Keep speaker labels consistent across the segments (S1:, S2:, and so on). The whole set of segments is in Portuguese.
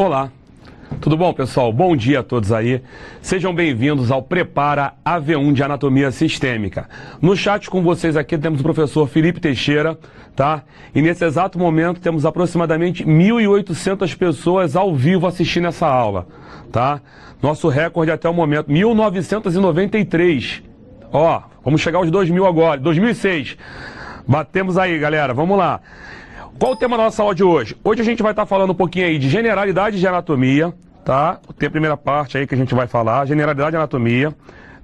S1: Olá, tudo bom, pessoal? Bom dia a todos aí. Sejam bem-vindos ao Prepara AV1 de Anatomia Sistêmica. No chat com vocês aqui temos o professor Felipe Teixeira, tá? E nesse exato momento temos aproximadamente 1.800 pessoas ao vivo assistindo essa aula, tá? Nosso recorde até o momento, 1993. Ó, vamos chegar aos 2000 agora, 2006. Batemos aí, galera, vamos lá. Qual o tema da nossa aula de hoje? Hoje a gente vai estar falando um pouquinho aí de generalidades de anatomia, tá? Tem a primeira parte aí que a gente vai falar, generalidade de anatomia.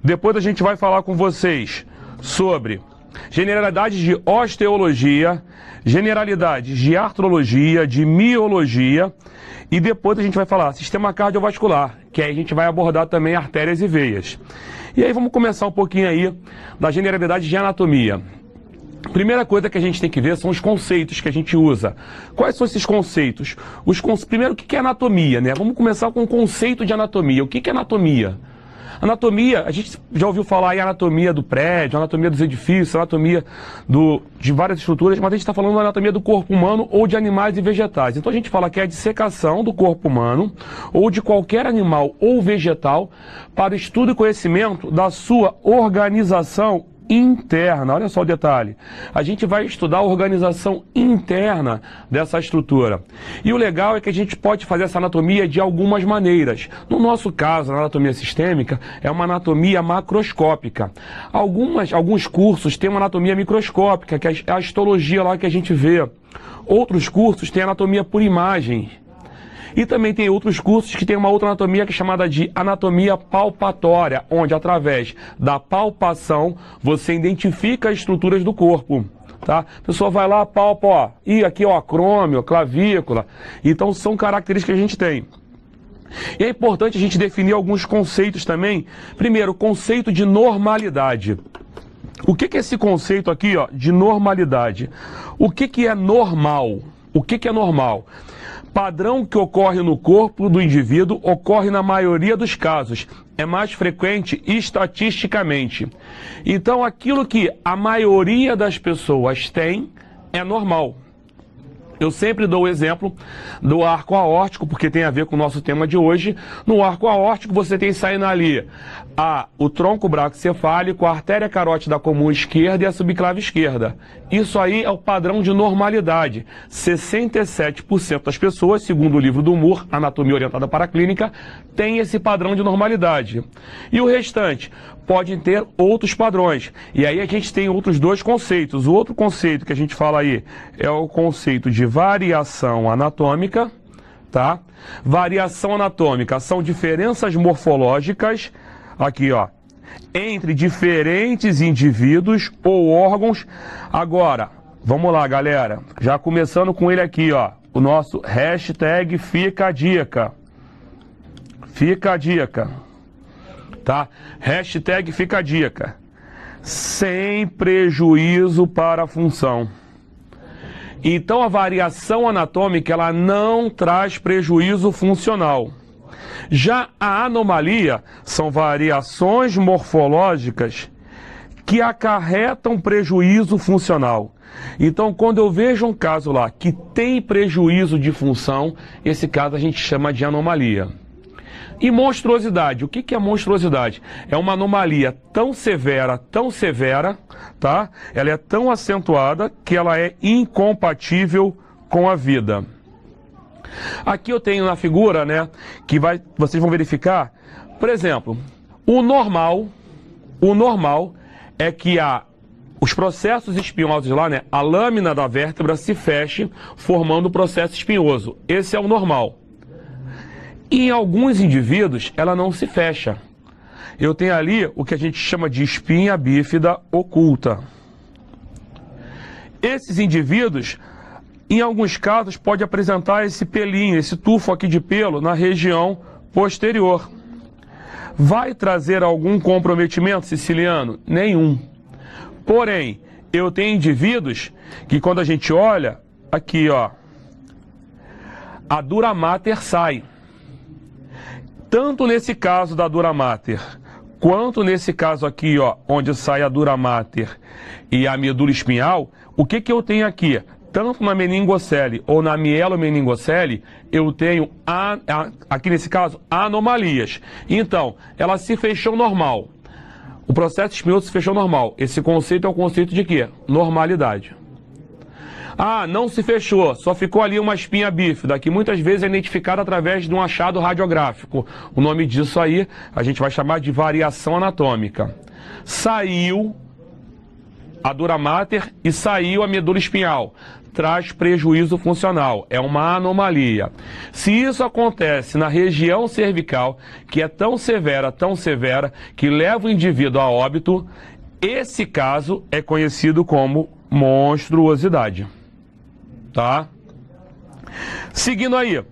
S1: Depois a gente vai falar com vocês sobre generalidades de osteologia, generalidades de artrologia, de miologia. E depois a gente vai falar sistema cardiovascular, que aí a gente vai abordar também artérias e veias. E aí vamos começar um pouquinho aí da generalidade de anatomia. Primeira coisa que a gente tem que ver são os conceitos que a gente usa. Quais são esses conceitos? Primeiro, o que é anatomia, né? Vamos começar com o conceito de anatomia. O que é anatomia? Anatomia, a gente já ouviu falar em anatomia do prédio, anatomia dos edifícios, anatomia de várias estruturas, mas a gente está falando da anatomia do corpo humano ou de animais e vegetais. Então a gente fala que é a dissecação do corpo humano ou de qualquer animal ou vegetal para o estudo e conhecimento da sua organização interna. Olha só o detalhe. A gente vai estudar a organização interna dessa estrutura. E o legal é que a gente pode fazer essa anatomia de algumas maneiras. No nosso caso, na anatomia sistêmica, é uma anatomia macroscópica. Alguns cursos têm uma anatomia microscópica, que é a histologia lá que a gente vê. Outros cursos têm anatomia por imagem. E também tem outros cursos que tem uma outra anatomia que é chamada de anatomia palpatória, onde através da palpação você identifica as estruturas do corpo, tá? A pessoa vai lá, palpa, ó, e aqui ó, acrômio, clavícula. Então são características que a gente tem. E é importante a gente definir alguns conceitos também. Primeiro, o conceito de normalidade. O que é esse conceito aqui, ó, de normalidade? O que é normal? O que é normal? Padrão que ocorre no corpo do indivíduo ocorre na maioria dos casos. É mais frequente estatisticamente. Então, aquilo que a maioria das pessoas tem é normal. Eu sempre dou o exemplo do arco aórtico, porque tem a ver com o nosso tema de hoje. No arco aórtico, você tem saindo ali o tronco braquicefálico, a artéria carótida comum esquerda e a subclave esquerda. Isso aí é o padrão de normalidade. 67% das pessoas, segundo o livro do Moore, Anatomia Orientada para a Clínica, tem esse padrão de normalidade. E o restante pode ter outros padrões. E aí a gente tem outros dois conceitos. O outro conceito que a gente fala aí é o conceito de variação anatômica, tá? Variação anatômica são diferenças morfológicas, aqui ó, entre diferentes indivíduos ou órgãos. Agora, vamos lá, galera, já começando com ele aqui, ó, o nosso hashtag fica a dica. Fica a dica, tá? Hashtag fica a dica. Sem prejuízo para a função. Então a variação anatômica ela não traz prejuízo funcional. Já a anomalia são variações morfológicas que acarretam prejuízo funcional. Então quando eu vejo um caso lá que tem prejuízo de função, esse caso a gente chama de anomalia. E monstruosidade, o que é monstruosidade? É uma anomalia tão severa, tá? Ela é tão acentuada que ela é incompatível com a vida. Aqui eu tenho na figura, né, que vocês vão verificar, por exemplo, o normal é que os processos espinhosos lá, né, a lâmina da vértebra se feche formando o processo espinhoso. Esse é o normal. E em alguns indivíduos, ela não se fecha. Eu tenho ali o que a gente chama de espinha bífida oculta. Esses indivíduos, em alguns casos, pode apresentar esse pelinho, esse tufo aqui de pelo na região posterior. Vai trazer algum comprometimento siciliano? Nenhum. Porém, eu tenho indivíduos que quando a gente olha, aqui ó, a dura mater sai. Tanto nesse caso da dura mater, quanto nesse caso aqui, ó, onde sai a dura mater e a medula espinhal, o que eu tenho aqui? tanto na meningocele ou na mielomeningocele, eu tenho, aqui nesse caso, anomalias. Então, ela se fechou normal. O processo espinhoso se fechou normal. Esse conceito é o conceito de quê? Normalidade. Ah, não se fechou, só ficou ali uma espinha bífida, que muitas vezes é identificada através de um achado radiográfico. O nome disso aí a gente vai chamar de variação anatômica. Saiu a dura mater e saiu a medula espinhal. Traz prejuízo funcional, é uma anomalia. Se isso acontece na região cervical, que é tão severa, que leva o indivíduo a óbito, esse caso é conhecido como monstruosidade. Tá? Seguindo aí.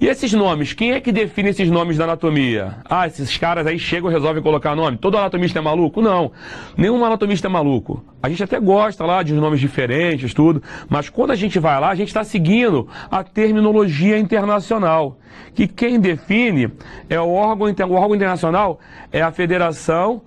S1: E esses nomes, quem é que define esses nomes da anatomia? Ah, esses caras aí chegam e resolvem colocar nome. Todo anatomista é maluco? Não, nenhum anatomista é maluco. A gente até gosta lá de nomes diferentes, tudo, mas quando a gente vai lá, a gente está seguindo a terminologia internacional, que quem define é o órgão internacional, é a Federação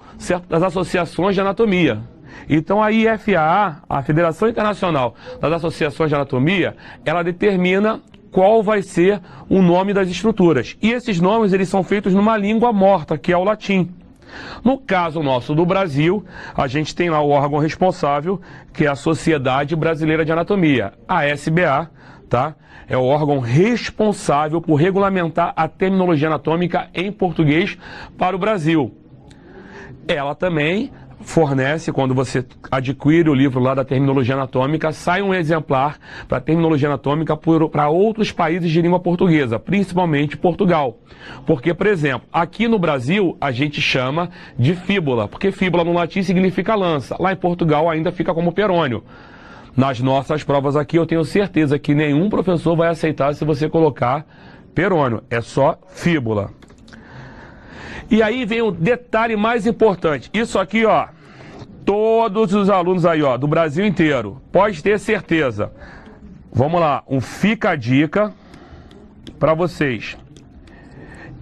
S1: das Associações de Anatomia. Então a IFAA, a Federação Internacional das Associações de Anatomia, ela determina qual vai ser o nome das estruturas. E esses nomes, eles são feitos numa língua morta, que é o latim. No caso nosso do Brasil, a gente tem lá o órgão responsável, que é a Sociedade Brasileira de Anatomia, a SBA, tá? É o órgão responsável por regulamentar a terminologia anatômica em português para o Brasil. Ela também fornece, quando você adquire o livro lá da terminologia anatômica, sai um exemplar para a terminologia anatômica para outros países de língua portuguesa, principalmente Portugal. Porque, por exemplo, aqui no Brasil a gente chama de fíbula, porque fíbula no latim significa lança. Lá em Portugal ainda fica como perônio. Nas nossas provas aqui eu tenho certeza que nenhum professor vai aceitar se você colocar perônio, é só fíbula. E aí vem o detalhe mais importante. Isso aqui, ó, todos os alunos aí, ó, do Brasil inteiro, pode ter certeza. Vamos lá, fica a dica para vocês.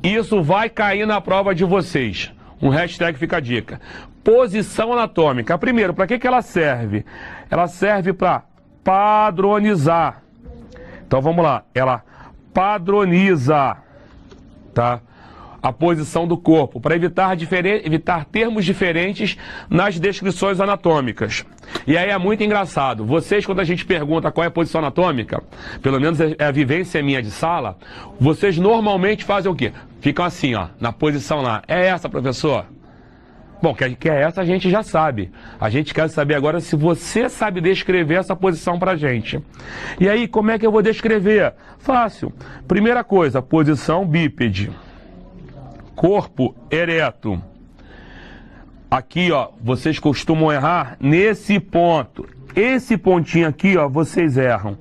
S1: Isso vai cair na prova de vocês. Um hashtag fica a dica. Posição anatômica. Primeiro, para que ela serve? Ela serve para padronizar. Então vamos lá, ela padroniza, tá? A posição do corpo, para evitar termos diferentes nas descrições anatômicas. E aí é muito engraçado. Vocês, quando a gente pergunta qual é a posição anatômica, pelo menos é a vivência minha de sala, vocês normalmente fazem o quê? Ficam assim, ó, na posição lá. É essa, professor? Bom, que é essa a gente já sabe. A gente quer saber agora se você sabe descrever essa posição pra gente. E aí, como é que eu vou descrever? Fácil. Primeira coisa, posição bípede. Corpo ereto. Aqui, ó, vocês costumam errar nesse ponto. Esse pontinho aqui, ó, vocês erram.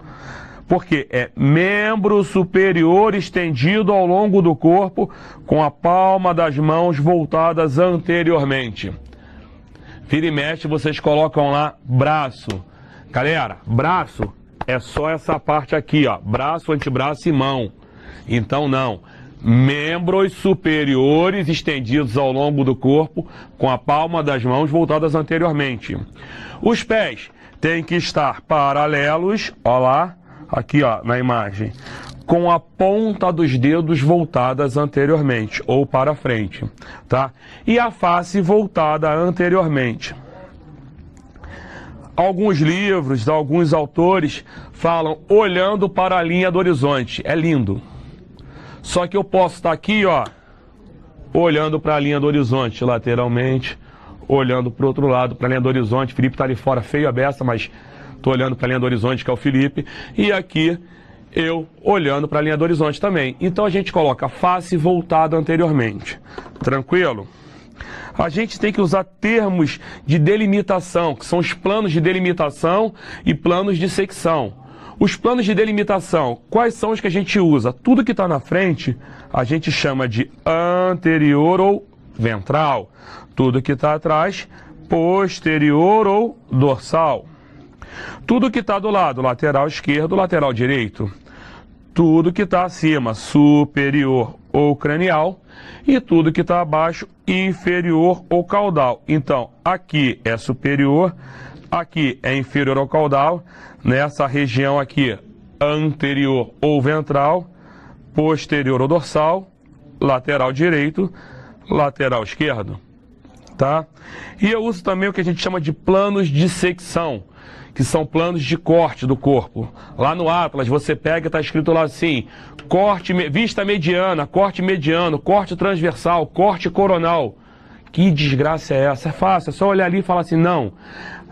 S1: Porque é membro superior estendido ao longo do corpo, com a palma das mãos voltadas anteriormente. Vira e mexe, vocês colocam lá braço. Galera, braço é só essa parte aqui, ó. Braço, antebraço e mão. Então não. Membros superiores estendidos ao longo do corpo, com a palma das mãos voltadas anteriormente. Os pés têm que estar paralelos, ó lá, aqui ó, na imagem, com a ponta dos dedos voltadas anteriormente, ou para frente, tá? E a face voltada anteriormente. Alguns livros, alguns autores falam olhando para a linha do horizonte. É lindo. Só que eu posso estar aqui, ó, olhando para a linha do horizonte, lateralmente, olhando para o outro lado, para a linha do horizonte. Felipe está ali fora, feio a beça, mas estou olhando para a linha do horizonte, que é o Felipe. E aqui, eu olhando para a linha do horizonte também. Então a gente coloca a face voltada anteriormente. Tranquilo? A gente tem que usar termos de delimitação, que são os planos de delimitação e planos de secção. Os planos de delimitação, quais são os que a gente usa? Tudo que está na frente, a gente chama de anterior ou ventral. Tudo que está atrás, posterior ou dorsal. Tudo que está do lado, lateral esquerdo, lateral direito. Tudo que está acima, superior ou cranial. E tudo que está abaixo, inferior ou caudal. Então, aqui é superior, aqui é inferior ao caudal, nessa região aqui anterior ou ventral, posterior ou dorsal, lateral direito, lateral esquerdo, tá? E eu uso também o que a gente chama de planos de secção, que são planos de corte do corpo. Lá no Atlas você pega e está escrito lá assim, corte, vista mediana, corte mediano, corte transversal, corte coronal. Que desgraça é essa? É fácil, é só olhar ali e falar assim, não.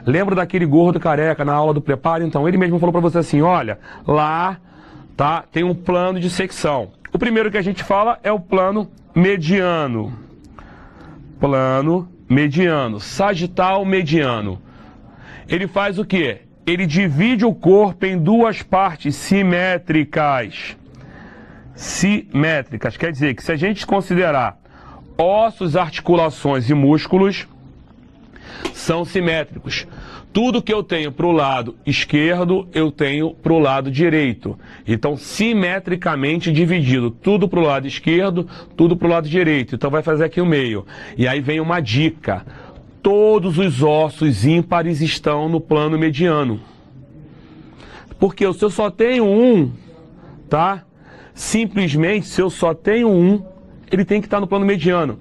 S1: Lembra daquele gordo careca na aula do preparo? Então, ele mesmo falou para você assim, olha, lá tá, tem um plano de secção. O primeiro que a gente fala é o plano mediano. Plano mediano, sagital mediano. Ele faz o quê? Ele divide o corpo em duas partes simétricas. Simétricas, quer dizer que se a gente considerar ossos, articulações e músculos, são simétricos. Tudo que eu tenho para o lado esquerdo, eu tenho para o lado direito. Então, simetricamente dividido. Tudo para o lado esquerdo, tudo para o lado direito. Então, vai fazer aqui o meio. E aí vem uma dica. Todos os ossos ímpares estão no plano mediano. Porque se eu só tenho um, tá? Simplesmente, se eu só tenho um, ele tem que estar no plano mediano.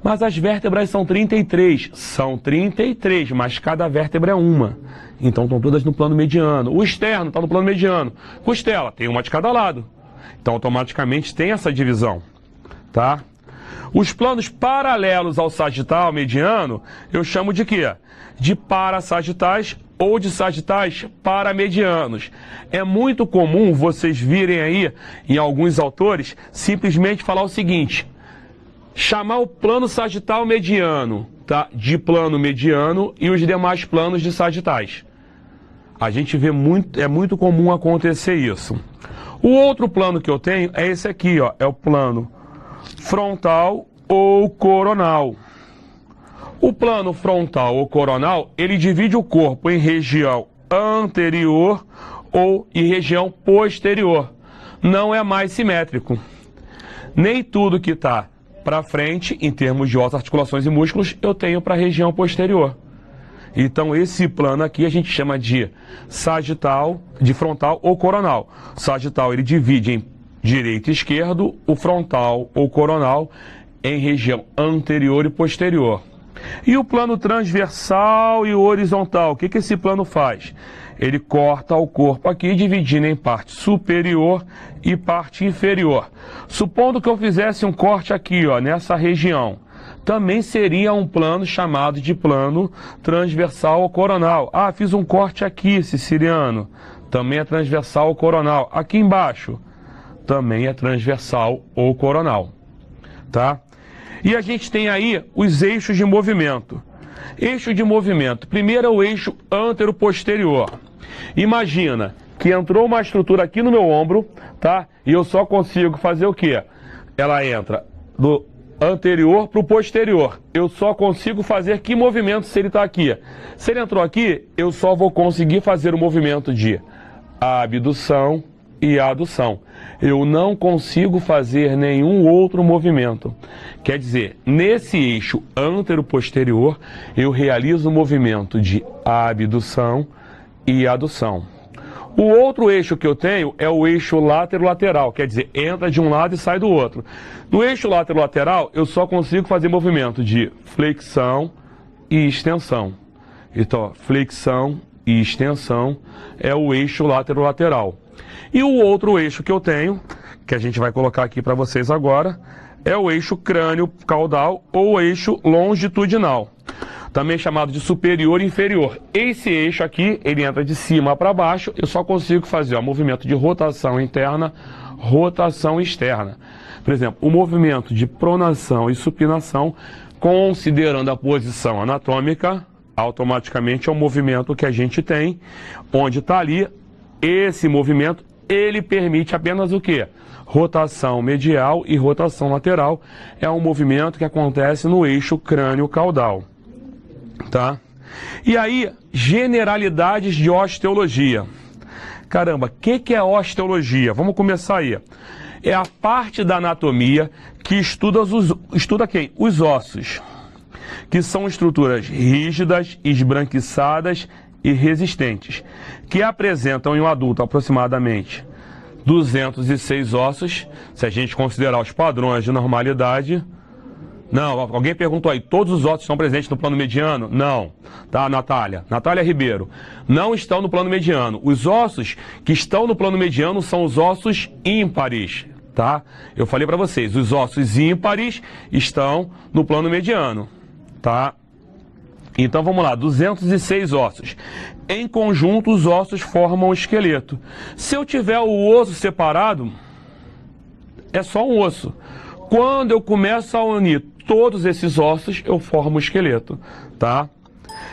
S1: Mas as vértebras são 33. São 33, mas cada vértebra é uma. Então estão todas no plano mediano. O externo está no plano mediano. Costela, tem uma de cada lado. Então automaticamente tem essa divisão. Tá? Os planos paralelos ao sagital mediano, eu chamo de quê? De parassagitais ou de sagitais paramedianos. É muito comum vocês virem aí, em alguns autores, simplesmente falar o seguinte, chamar o plano sagital mediano, tá? De plano mediano e os demais planos de sagitais. A gente vê muito, é muito comum acontecer isso. O outro plano que eu tenho é esse aqui, ó, é o plano frontal ou coronal. O plano frontal ou coronal, ele divide o corpo em região anterior ou em região posterior. Não é mais simétrico. Nem tudo que está para frente, em termos de ossos, articulações e músculos, eu tenho para a região posterior. Então esse plano aqui a gente chama de sagital, de frontal ou coronal. Sagital ele divide em direito e esquerdo, o frontal ou coronal em região anterior e posterior. E o plano transversal e horizontal, o que esse plano faz? Ele corta o corpo aqui, dividindo em parte superior e parte inferior. Supondo que eu fizesse um corte aqui, ó, nessa região, também seria um plano chamado de plano transversal ou coronal. Ah, fiz um corte aqui, siciliano, também é transversal ou coronal. Aqui embaixo, também é transversal ou coronal, tá? E a gente tem aí os eixos de movimento. Eixo de movimento. Primeiro é o eixo antero-posterior. Imagina que entrou uma estrutura aqui no meu ombro, tá? E eu só consigo fazer o quê? Ela entra do anterior para o posterior. Eu só consigo fazer que movimento se ele está aqui? Se ele entrou aqui, eu só vou conseguir fazer o movimento de abdução e adução. Eu não consigo fazer nenhum outro movimento. Quer dizer, nesse eixo antero-posterior, eu realizo o movimento de abdução e adução. O outro eixo que eu tenho é o eixo látero-lateral, quer dizer, entra de um lado e sai do outro. No eixo látero-lateral, eu só consigo fazer movimento de flexão e extensão. Então, flexão e extensão é o eixo látero-lateral. E o outro eixo que eu tenho, que a gente vai colocar aqui para vocês agora, é o eixo crânio-caudal ou eixo longitudinal, também chamado de superior e inferior. Esse eixo aqui, ele entra de cima para baixo, eu só consigo fazer o movimento de rotação interna, rotação externa. Por exemplo, o movimento de pronação e supinação, considerando a posição anatômica, automaticamente é um movimento que a gente tem, onde está ali, esse movimento, ele permite apenas o quê? Rotação medial e rotação lateral. É um movimento que acontece no eixo crânio-caudal. Tá? E aí, generalidades de osteologia. Caramba, o que é osteologia? Vamos começar aí. É a parte da anatomia que estuda quem? Os ossos, que são estruturas rígidas, esbranquiçadas e resistentes, que apresentam em um adulto aproximadamente 206 ossos, se a gente considerar os padrões de normalidade. Não, alguém perguntou aí, todos os ossos estão presentes no plano mediano? Não, tá, Natália? Natália Ribeiro, não estão no plano mediano. Os ossos que estão no plano mediano são os ossos ímpares, tá? Eu falei para vocês, os ossos ímpares estão no plano mediano, tá? Então vamos lá, 206 ossos. Em conjunto, os ossos formam o esqueleto. Se eu tiver o osso separado, é só um osso. Quando eu começo a unir todos esses ossos, eu formo o esqueleto, tá?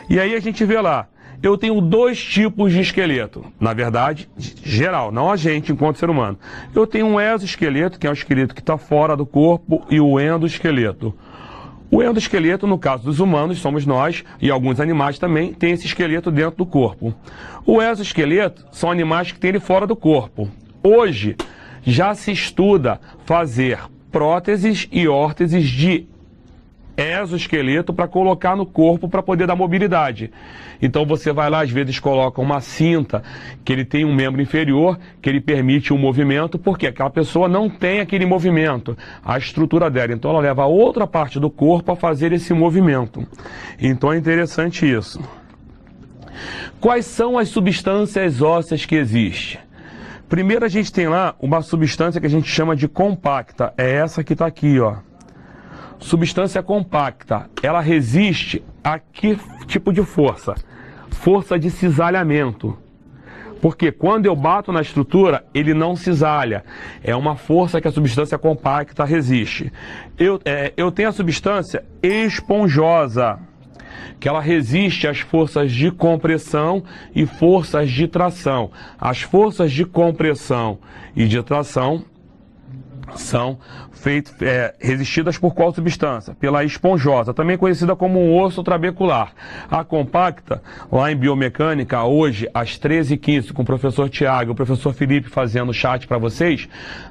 S1: E aí a gente vê lá, eu tenho dois tipos de esqueleto. Na verdade, geral, não a gente enquanto ser humano. Eu tenho um exoesqueleto, que é um esqueleto que está fora do corpo, e o endoesqueleto. O endoesqueleto, no caso dos humanos, somos nós, e alguns animais também, tem esse esqueleto dentro do corpo. O exoesqueleto são animais que têm ele fora do corpo. Hoje, já se estuda fazer próteses e órteses de exoesqueleto para colocar no corpo para poder dar mobilidade. Então você vai lá, às vezes coloca uma cinta que ele tem um membro inferior, que ele permite um movimento, porque aquela pessoa não tem aquele movimento, a estrutura dela. Então ela leva a outra parte do corpo a fazer esse movimento. Então é interessante isso. Quais são as substâncias ósseas que existem? Primeiro a gente tem lá uma substância que a gente chama de compacta, é essa que está aqui, ó. Substância compacta, ela resiste a que tipo de força? Força de cisalhamento. Porque quando eu bato na estrutura, ele não cisalha. É uma força que a substância compacta resiste. Eu tenho a substância esponjosa, que ela resiste às forças de compressão e forças de tração. As forças de compressão e de tração são resistidas por qual substância? Pela esponjosa, também conhecida como um osso trabecular. A compacta, lá em biomecânica, hoje, às 13h15, com o professor Tiago e o professor Felipe fazendo chat para vocês,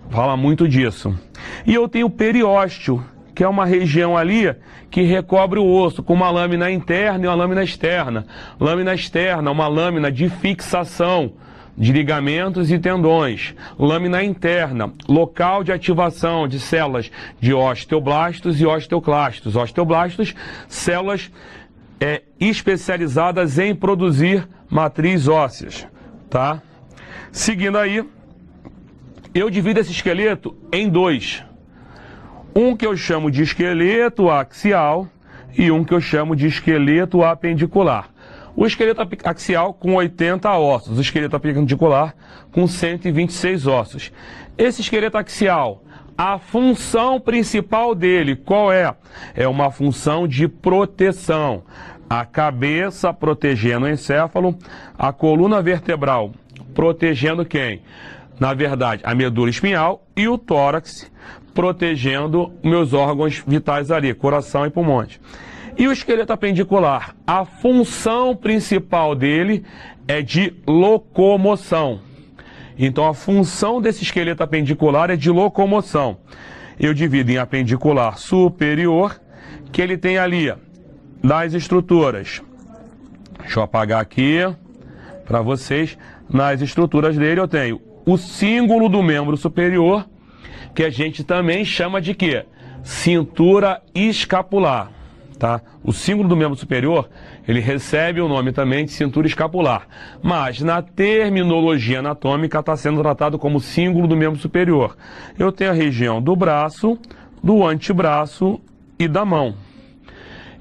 S1: fala muito disso. E eu tenho o periósteo, que é uma região ali que recobre o osso, com uma lâmina interna e uma lâmina externa. Lâmina externa, uma lâmina de fixação de ligamentos e tendões. Lâmina interna, local de ativação de células de osteoblastos e osteoclastos. Osteoblastos, células especializadas em produzir matriz ósseas, tá? Seguindo aí, eu divido esse esqueleto em dois. Um que eu chamo de esqueleto axial e um que eu chamo de esqueleto apendicular. O esqueleto axial com 80 ossos, o esqueleto apendicular com 126 ossos. Esse esqueleto axial, a função principal dele, qual é? É uma função de proteção. A cabeça protegendo o encéfalo, a coluna vertebral protegendo quem? Na verdade, a medula espinhal e o tórax protegendo meus órgãos vitais ali, coração e pulmões. E o esqueleto apendicular, a função principal dele é de locomoção. Então a função desse esqueleto apendicular é de locomoção. Eu divido em apendicular superior, que ele tem ali, nas estruturas. Deixa eu apagar aqui para vocês. Nas estruturas dele eu tenho o cíngulo do membro superior, que a gente também chama de quê? Cintura escapular. Tá? O símbolo do membro superior, ele recebe o nome também de cintura escapular, mas na terminologia anatômica está sendo tratado como símbolo do membro superior. Eu tenho a região do braço, do antebraço e da mão.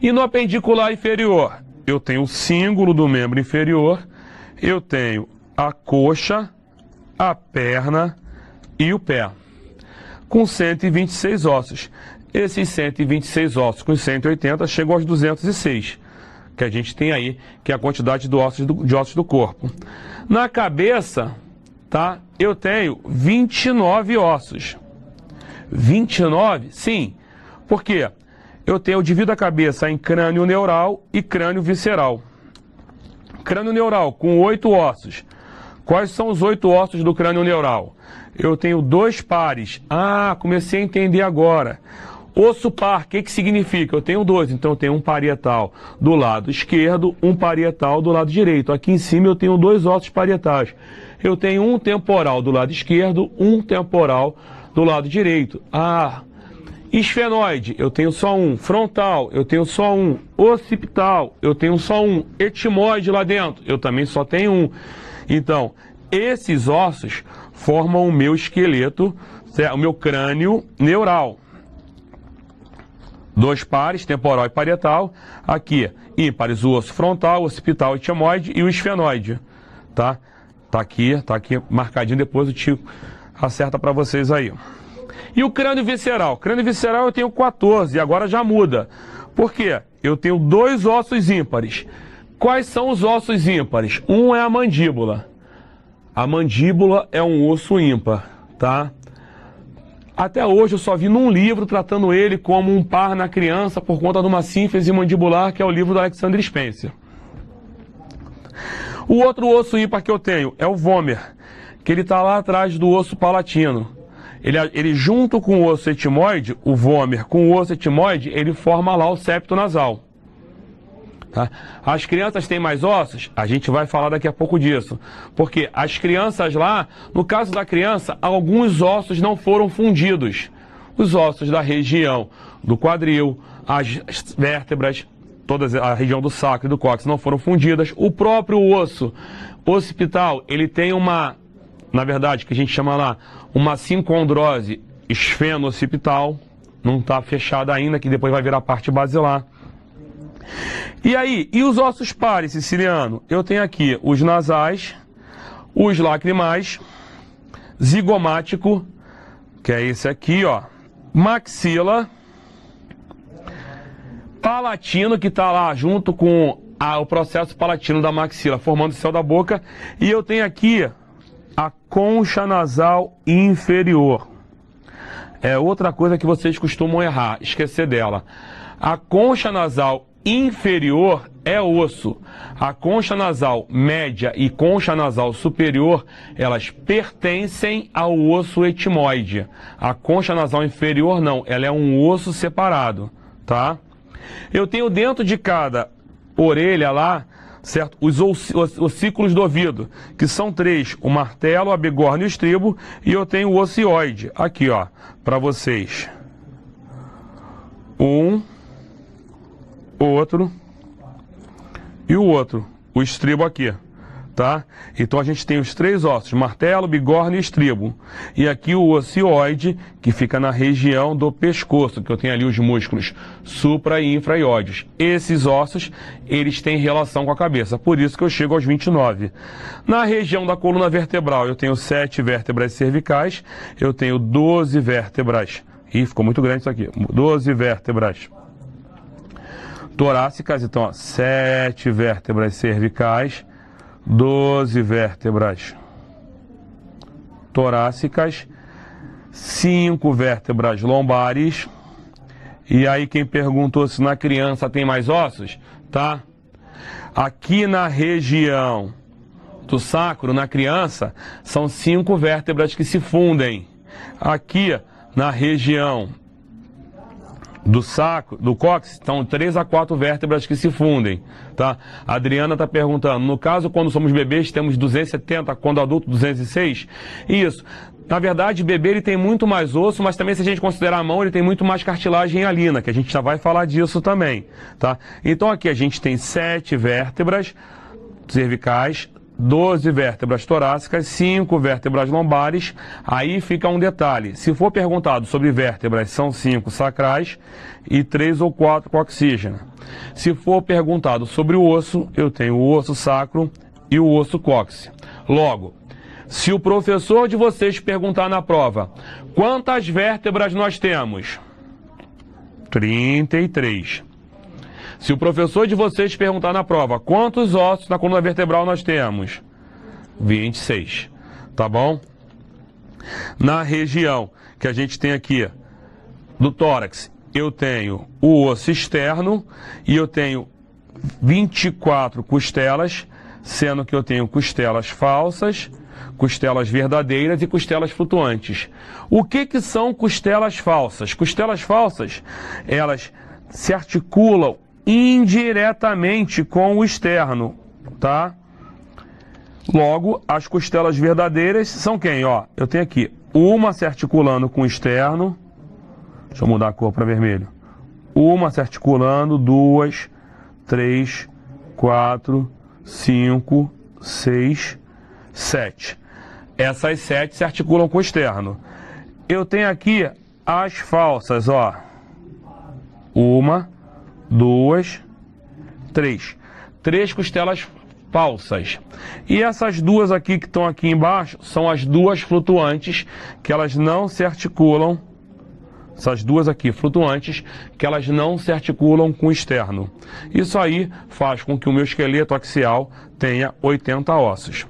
S1: E no apendicular inferior, eu tenho o símbolo do membro inferior, eu tenho a coxa, a perna e o pé, com 126 ossos. Esses 126 ossos com 180 chegam aos 206, que a gente tem aí, que é a quantidade de ossos do corpo. Na cabeça, tá? Eu tenho 29 ossos. 29? Sim. Por quê? Eu divido a cabeça em crânio neural e crânio visceral. Crânio neural com 8 ossos. Quais são os 8 ossos do crânio neural? Eu tenho 2 pares. Ah, comecei a entender agora. Osso par, o que significa? Eu tenho dois, então eu tenho um parietal do lado esquerdo, um parietal do lado direito. Aqui em cima eu tenho dois ossos parietais. Eu tenho um temporal do lado esquerdo, um temporal do lado direito. Esfenoide, eu tenho só um. Frontal, eu tenho só um. Occipital, eu tenho só um. Etimoide lá dentro, eu também só tenho um. Então, esses ossos formam o meu esqueleto, o meu crânio neural. Dois pares, temporal e parietal. Aqui, ímpares, o osso frontal, o occipital, o etimoide e o esfenoide. Tá? Tá aqui marcadinho, depois o tio acerta para vocês aí. E o crânio visceral? Crânio visceral eu tenho 14 e agora já muda. Por quê? Eu tenho dois ossos ímpares. Quais são os ossos ímpares? Um é a mandíbula. A mandíbula é um osso ímpar, tá? Até hoje eu só vi num livro tratando ele como um par na criança por conta de uma sínfise mandibular, que é o livro do Alexander Spencer. O outro osso ímpar que eu tenho é o vômer, que ele está lá atrás do osso palatino. Ele junto com o osso etimoide, o vômer com o osso etimoide, ele forma lá o septo nasal. Tá? As crianças têm mais ossos? A gente vai falar daqui a pouco disso. Porque as crianças lá, no caso da criança, alguns ossos não foram fundidos. Os ossos da região do quadril, as vértebras, toda a região do sacro e do cóccix não foram fundidas. O próprio osso occipital, ele tem uma, na verdade, que a gente chama lá, uma sincondrose esfeno-occipital. Não está fechada ainda, que depois vai virar parte basilar. E aí, e os ossos pares, Siciliano? Eu tenho aqui os nasais, os lacrimais, zigomático, que é esse aqui, ó, maxila, palatino, que está lá junto com o processo palatino da maxila, formando o céu da boca, e eu tenho aqui a concha nasal inferior. É outra coisa que vocês costumam errar, esquecer dela. A concha nasal inferior é osso. A concha nasal média e concha nasal superior, elas pertencem ao osso etimoide. A concha nasal inferior não, ela é um osso separado, tá? Eu tenho dentro de cada orelha lá, certo? Os ossículos do ouvido, que são 3, o martelo, a bigorna e o estribo, e eu tenho o ocioide, aqui ó, para vocês. Outro e o outro, o estribo aqui, tá? Então a gente tem os 3 ossos, martelo, bigorna e estribo. E aqui o ocioide, que fica na região do pescoço, que eu tenho ali os músculos supra e infraóideos. Esses ossos, eles têm relação com a cabeça, por isso que eu chego aos 29. Na região da coluna vertebral, eu tenho 7 vértebras cervicais, eu tenho 12 vértebras. Ih, ficou muito grande isso aqui. 12 vértebras torácicas, então, ó, 7 vértebras cervicais, 12 vértebras torácicas, 5 vértebras lombares. E aí quem perguntou se na criança tem mais ossos, tá? Aqui na região do sacro, na criança, são 5 vértebras que se fundem. Aqui na região do sacro, do cóccix, estão 3 a 4 vértebras que se fundem, tá? A Adriana está perguntando, no caso, quando somos bebês, temos 270, quando adulto, 206? Isso. Na verdade, bebê, ele tem muito mais osso, mas também, se a gente considerar a mão, ele tem muito mais cartilagem e hialina, que a gente já vai falar disso também, tá? Então, aqui a gente tem 7 vértebras cervicais, 12 vértebras torácicas, 5 vértebras lombares. Aí fica um detalhe, se for perguntado sobre vértebras, são 5 sacrais e 3 ou 4 coxígenas. Se for perguntado sobre o osso, eu tenho o osso sacro e o osso cóccix. Logo, se o professor de vocês perguntar na prova, quantas vértebras nós temos? 33. Se o professor de vocês perguntar na prova, quantos ossos na coluna vertebral nós temos? 26, tá bom? Na região que a gente tem aqui do tórax, eu tenho o osso externo e eu tenho 24 costelas, sendo que eu tenho costelas falsas, costelas verdadeiras e costelas flutuantes. O que são costelas falsas? Costelas falsas, elas se articulam indiretamente com o externo, tá? Logo, as costelas verdadeiras são quem? Ó, eu tenho aqui uma se articulando com o externo. Deixa eu mudar a cor para vermelho. Uma se articulando, 2, 3, 4, 5, 6, 7. Essas 7 se articulam com o externo. Eu tenho aqui as falsas, ó. 1, 2, 3. 3 costelas falsas. E essas duas aqui que estão aqui embaixo são as duas flutuantes, que elas não se articulam. Essas duas aqui flutuantes, que elas não se articulam com o externo. Isso aí faz com que o meu esqueleto axial tenha 80 ossos.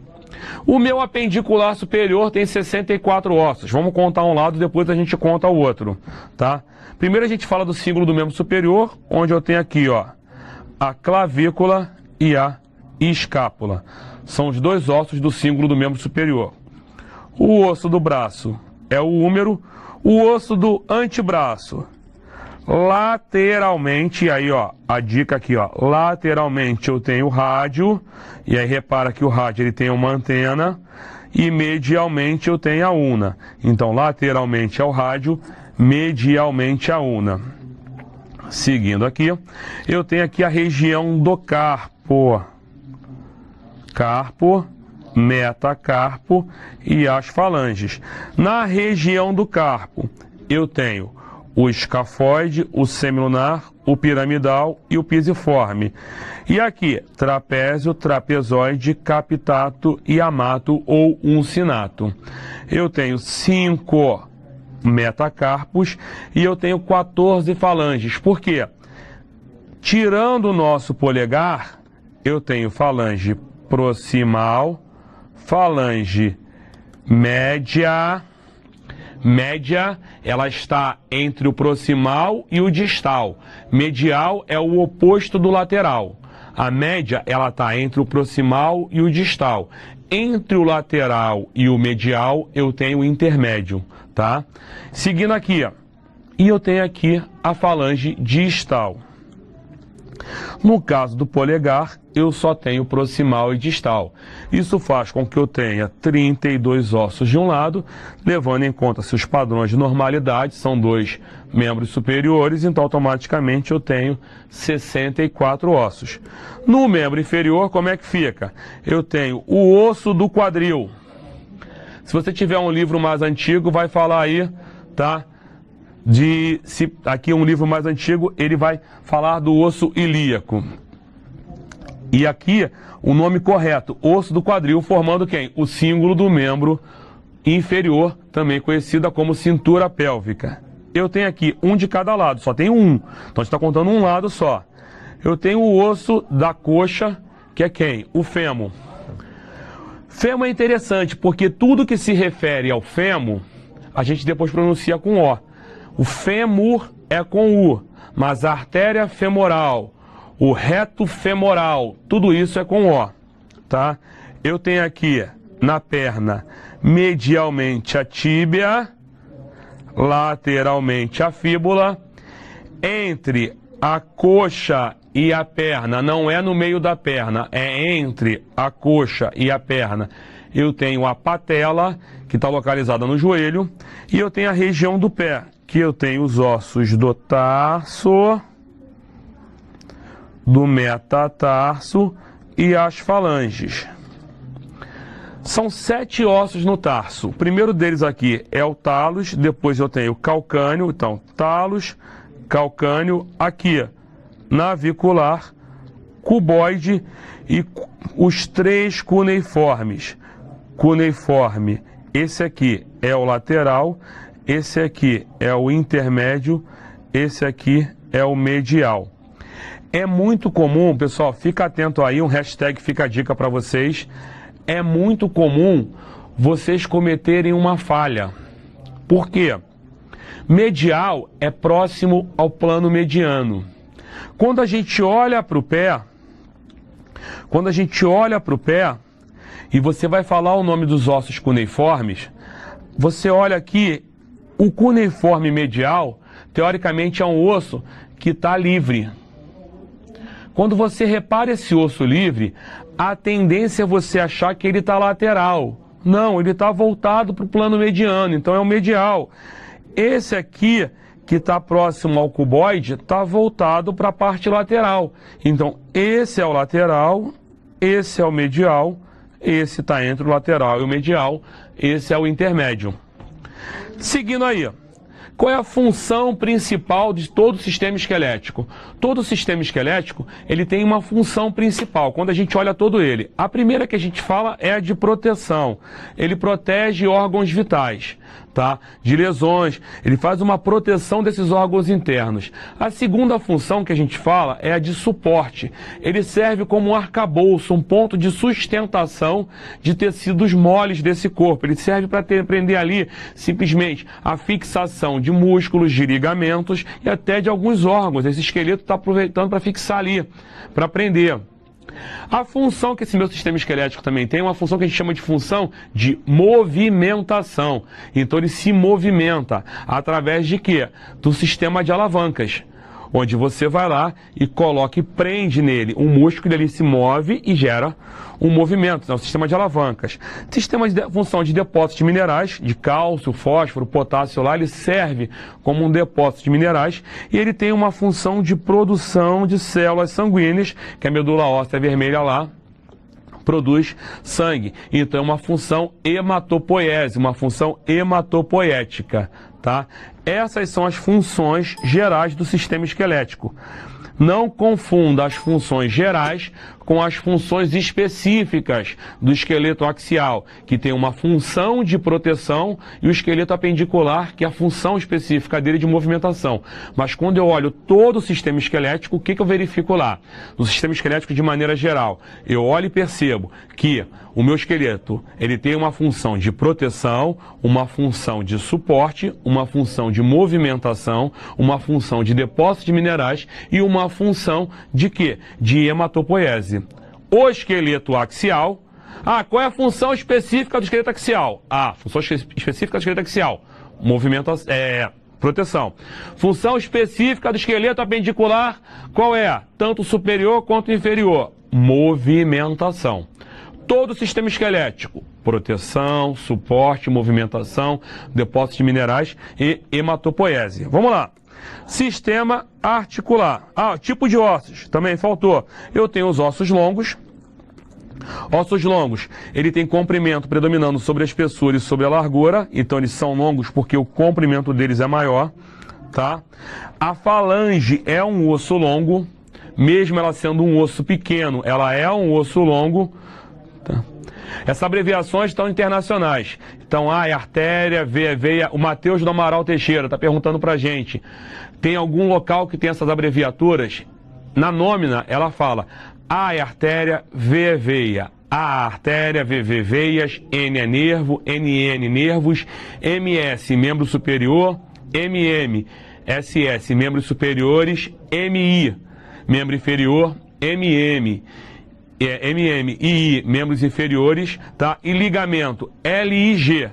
S1: O meu apendicular superior tem 64 ossos. Vamos contar um lado, depois a gente conta o outro, tá? Primeiro a gente fala do cíngulo do membro superior, onde eu tenho aqui, ó, a clavícula e a escápula. São os dois ossos do cíngulo do membro superior. O osso do braço é o húmero, o osso do antebraço. Lateralmente, aí ó, a dica aqui ó, lateralmente eu tenho o rádio, e aí repara que o rádio ele tem uma antena, e medialmente eu tenho a una. Então lateralmente é o rádio, medialmente a una. Seguindo aqui, eu tenho aqui a região do carpo. Carpo, metacarpo e as falanges. Na região do carpo, eu tenho o escafoide, o semilunar, o piramidal e o pisiforme. E aqui, trapézio, trapezoide, capitato e amato ou uncinato. Eu tenho 5 metacarpos e eu tenho 14 falanges. Por quê? Tirando o nosso polegar, eu tenho falange proximal, falange média. Média, ela está entre o proximal e o distal. Medial é o oposto do lateral. A média, ela está entre o proximal e o distal. Entre o lateral e o medial, eu tenho o intermédio, tá? Seguindo aqui, ó. E eu tenho aqui a falange distal. No caso do polegar, eu só tenho proximal e distal. Isso faz com que eu tenha 32 ossos de um lado, levando em conta seus padrões de normalidade, são 2 membros superiores, então automaticamente eu tenho 64 ossos. No membro inferior, como é que fica? Eu tenho o osso do quadril. Se você tiver um livro mais antigo, vai falar aí, tá? Aqui um livro mais antigo, ele vai falar do osso ilíaco. E aqui, o nome correto, osso do quadril, formando quem? O cíngulo do membro inferior, também conhecida como cintura pélvica. Eu tenho aqui um de cada lado, só tenho um. Então a gente está contando um lado só. Eu tenho o osso da coxa, que é quem? O fêmur. Fêmur é interessante, porque tudo que se refere ao fêmur, a gente depois pronuncia com O. O fêmur é com U, mas a artéria femoral, o reto femoral, tudo isso é com O, tá? Eu tenho aqui na perna medialmente a tíbia, lateralmente a fíbula, entre a coxa e a perna, não é no meio da perna, é entre a coxa e a perna. Eu tenho a patela, que está localizada no joelho, e eu tenho a região do pé, que eu tenho os ossos do tarso, do metatarso e as falanges. São 7 ossos no tarso. O primeiro deles aqui é o talos, depois eu tenho o calcâneo, então talos, calcâneo, aqui navicular, cuboide e os 3 cuneiformes. Cuneiforme, esse aqui é o lateral, esse aqui é o intermédio, esse aqui é o medial. É muito comum, pessoal, fica atento aí, um hashtag fica a dica para vocês. É muito comum vocês cometerem uma falha. Por quê? Medial é próximo ao plano mediano. Quando a gente olha para o pé, e você vai falar o nome dos ossos cuneiformes, você olha aqui, o cuneiforme medial, teoricamente é um osso que está livre. Quando você repara esse osso livre, a tendência é você achar que ele está lateral. Não, ele está voltado para o plano mediano, então é o medial. Esse aqui, que está próximo ao cuboide, está voltado para a parte lateral. Então, esse é o lateral, esse é o medial, esse está entre o lateral e o medial, esse é o intermédio. Seguindo aí, qual é a função principal de todo o sistema esquelético? Todo sistema esquelético, ele tem uma função principal, quando a gente olha todo ele. A primeira que a gente fala é a de proteção. Ele protege órgãos vitais, tá? De lesões, ele faz uma proteção desses órgãos internos. A segunda função que a gente fala é a de suporte. Ele serve como um arcabouço, um ponto de sustentação de tecidos moles desse corpo. Ele serve para prender ali, simplesmente, a fixação de músculos, de ligamentos e até de alguns órgãos. Esse esqueleto está aproveitando para fixar ali, para prender. A função que esse meu sistema esquelético também tem é uma função que a gente chama de função de movimentação. Então ele se movimenta através de quê? Do sistema de alavancas, onde você vai lá e coloca e prende nele um músculo, ele se move e gera um movimento, é o sistema de alavancas. Sistema de função de depósito de minerais, de cálcio, fósforo, potássio lá, ele serve como um depósito de minerais e ele tem uma função de produção de células sanguíneas, que a medula óssea vermelha lá produz sangue. Então é uma função hematopoiese, uma função hematopoética, tá? Essas são as funções gerais do sistema esquelético. Não confunda as funções gerais com as funções específicas do esqueleto axial, que tem uma função de proteção, e o esqueleto apendicular, que é a função específica dele de movimentação. Mas quando eu olho todo o sistema esquelético, o que eu verifico lá? No sistema esquelético, de maneira geral, eu olho e percebo que o meu esqueleto, ele tem uma função de proteção, uma função de suporte, uma função de movimentação, uma função de depósito de minerais e uma função de quê? De hematopoiese. O esqueleto axial. Qual é a função específica do esqueleto axial? Função específica do esqueleto axial. Proteção. Função específica do esqueleto apendicular, qual é? Tanto superior quanto inferior. Movimentação. Todo o sistema esquelético, proteção, suporte, movimentação, depósito de minerais e hematopoiese. Vamos lá. Sistema articular. Tipo de ossos, também faltou. Eu tenho os ossos longos. Ossos longos, ele tem comprimento predominando sobre a espessura e sobre a largura, então eles são longos porque o comprimento deles é maior, tá? A falange é um osso longo, mesmo ela sendo um osso pequeno, ela é um osso longo, tá? Essas abreviações estão internacionais. Então, é artéria, veia. O Matheus do Amaral Teixeira está perguntando pra gente. Tem algum local que tem essas abreviaturas? Na nômina, ela fala A é artéria, V é veia. A artéria, VV veias, N é nervo, NN nervos, MS membro superior, MM, SS membros superiores, MI membro inferior, MM, II, membros inferiores, tá? E ligamento, LIG,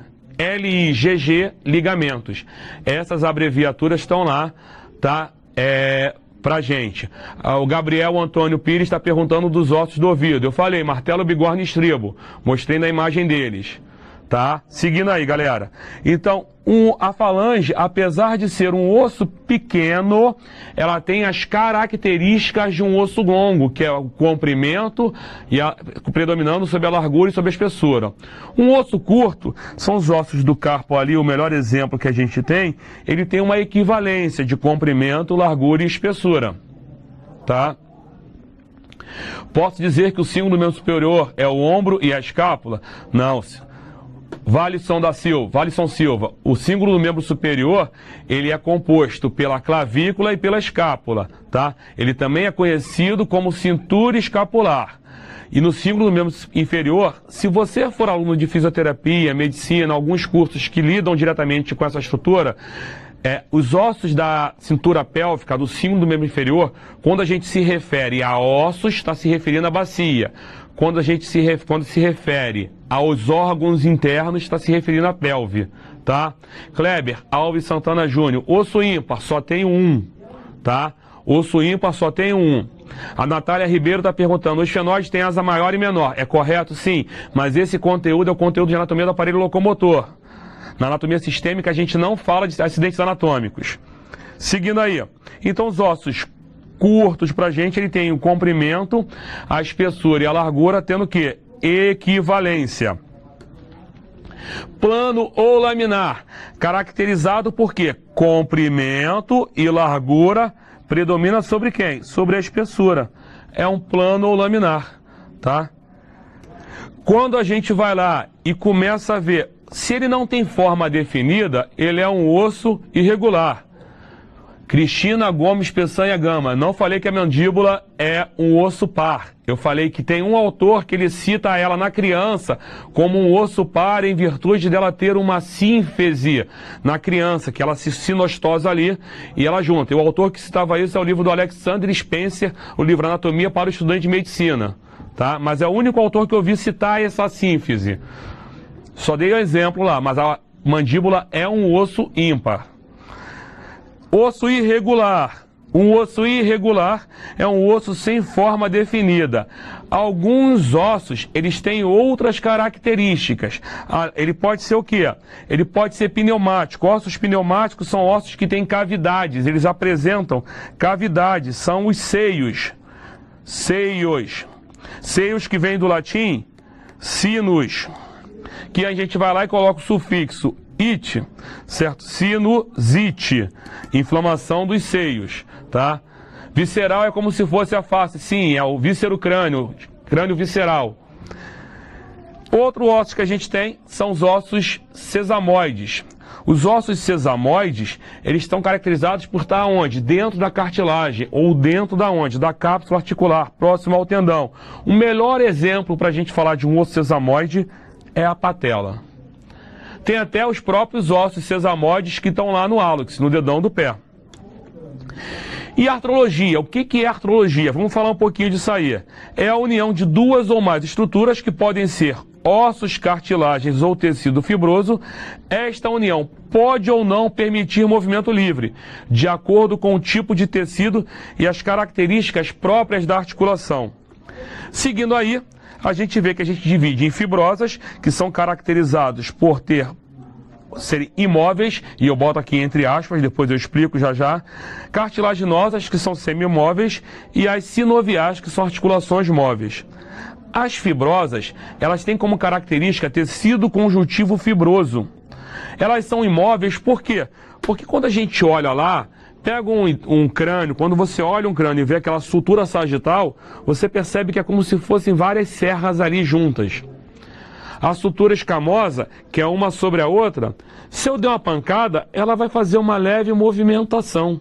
S1: ligamentos. Essas abreviaturas estão lá, tá? Pra gente. O Gabriel Antônio Pires está perguntando dos ossos do ouvido. Eu falei, martelo, bigorna e estribo. Mostrei na imagem deles. Tá? Seguindo aí, galera. Então, a falange, apesar de ser um osso pequeno, ela tem as características de um osso longo, que é o comprimento e predominando sobre a largura e sobre a espessura. Um osso curto, são os ossos do carpo ali, o melhor exemplo que a gente tem, ele tem uma equivalência de comprimento, largura e espessura. Tá? Posso dizer que o símbolo do membro superior é o ombro e a escápula? Não. Valisson Silva, o símbolo do membro superior, ele é composto pela clavícula e pela escápula, tá? Ele também é conhecido como cintura escapular. E no símbolo do membro inferior, se você for aluno de fisioterapia, medicina, alguns cursos que lidam diretamente com essa estrutura, Os ossos da cintura pélvica, do cimo do membro inferior, quando a gente se refere a ossos, está se referindo à bacia. Quando se refere aos órgãos internos, está se referindo à pelve, tá? Kleber Alves Santana Júnior, osso ímpar, só tem um, tá? Osso ímpar só tem um. A Natália Ribeiro está perguntando, os fenóides têm asa maior e menor. É correto? Sim, mas esse conteúdo é o conteúdo de anatomia do aparelho locomotor. Na anatomia sistêmica a gente não fala de acidentes anatômicos. Seguindo aí, então os ossos curtos pra gente, ele tem o comprimento, a espessura e a largura tendo o quê? Equivalência. Plano ou laminar, caracterizado por quê? Comprimento e largura predomina sobre quem? Sobre a espessura. É um plano ou laminar, tá? Quando a gente vai lá e começa a ver, se ele não tem forma definida, ele é um osso irregular. Cristina Gomes Peçanha Gama, não falei que a mandíbula é um osso par. Eu falei que tem um autor que ele cita ela na criança como um osso par em virtude dela ter uma sínfise na criança, que ela se sinostosa ali e ela junta. E o autor que citava isso é o livro do Alexander Spencer, o livro Anatomia para o Estudante de Medicina. Tá? Mas é o único autor que eu vi citar essa sínfise. Só dei um exemplo lá, mas a mandíbula é um osso ímpar. Osso irregular. Um osso irregular é um osso sem forma definida. Alguns ossos, eles têm outras características. Ele pode ser o quê? Ele pode ser pneumático. Ossos pneumáticos são ossos que têm cavidades. Eles apresentam cavidades. São os seios. Seios. Seios que vem do latim sinus. Que a gente vai lá e coloca o sufixo it, certo? Sinusite, inflamação dos seios, tá? Visceral é como se fosse a face, sim, é o víscero crânio, crânio visceral. Outro osso que a gente tem são os ossos sesamoides. Os ossos sesamoides, eles estão caracterizados por estar onde? Dentro da cartilagem, ou dentro da onde? Da cápsula articular, próximo ao tendão. O melhor exemplo para a gente falar de um osso sesamoide é a patela. Tem até os próprios ossos sesamoides que estão lá no hálux, no dedão do pé. E artrologia, o que é artrologia? Vamos falar um pouquinho disso aí. É a união de duas ou mais estruturas que podem ser ossos, cartilagens ou tecido fibroso. Esta união pode ou não permitir movimento livre, de acordo com o tipo de tecido e as características próprias da articulação. Seguindo aí, a gente vê que a gente divide em fibrosas, que são caracterizados por serem imóveis, e eu boto aqui entre aspas, depois eu explico já. Cartilaginosas, que são semi-móveis, e as sinoviais, que são articulações móveis. As fibrosas, elas têm como característica tecido conjuntivo fibroso. Elas são imóveis por quê? Porque quando a gente olha lá, pega um crânio, quando você olha um crânio e vê aquela sutura sagital, você percebe que é como se fossem várias serras ali juntas. A sutura escamosa, que é uma sobre a outra, se eu der uma pancada, ela vai fazer uma leve movimentação.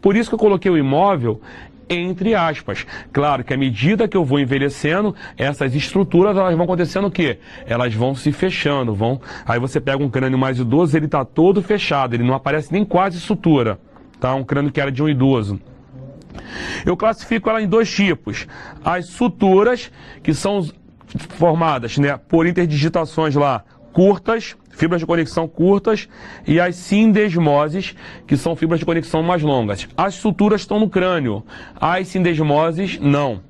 S1: Por isso que eu coloquei o imóvel entre aspas. Claro que à medida que eu vou envelhecendo, essas estruturas elas vão acontecendo o quê? Elas vão se fechando, Aí você pega um crânio mais idoso, ele está todo fechado, ele não aparece nem quase sutura. Tá? Um crânio que era de um idoso. Eu classifico ela em dois tipos. As suturas, que são formadas, né, por interdigitações lá curtas, fibras de conexão curtas, e as sindesmoses, que são fibras de conexão mais longas. As suturas estão no crânio, as sindesmoses não.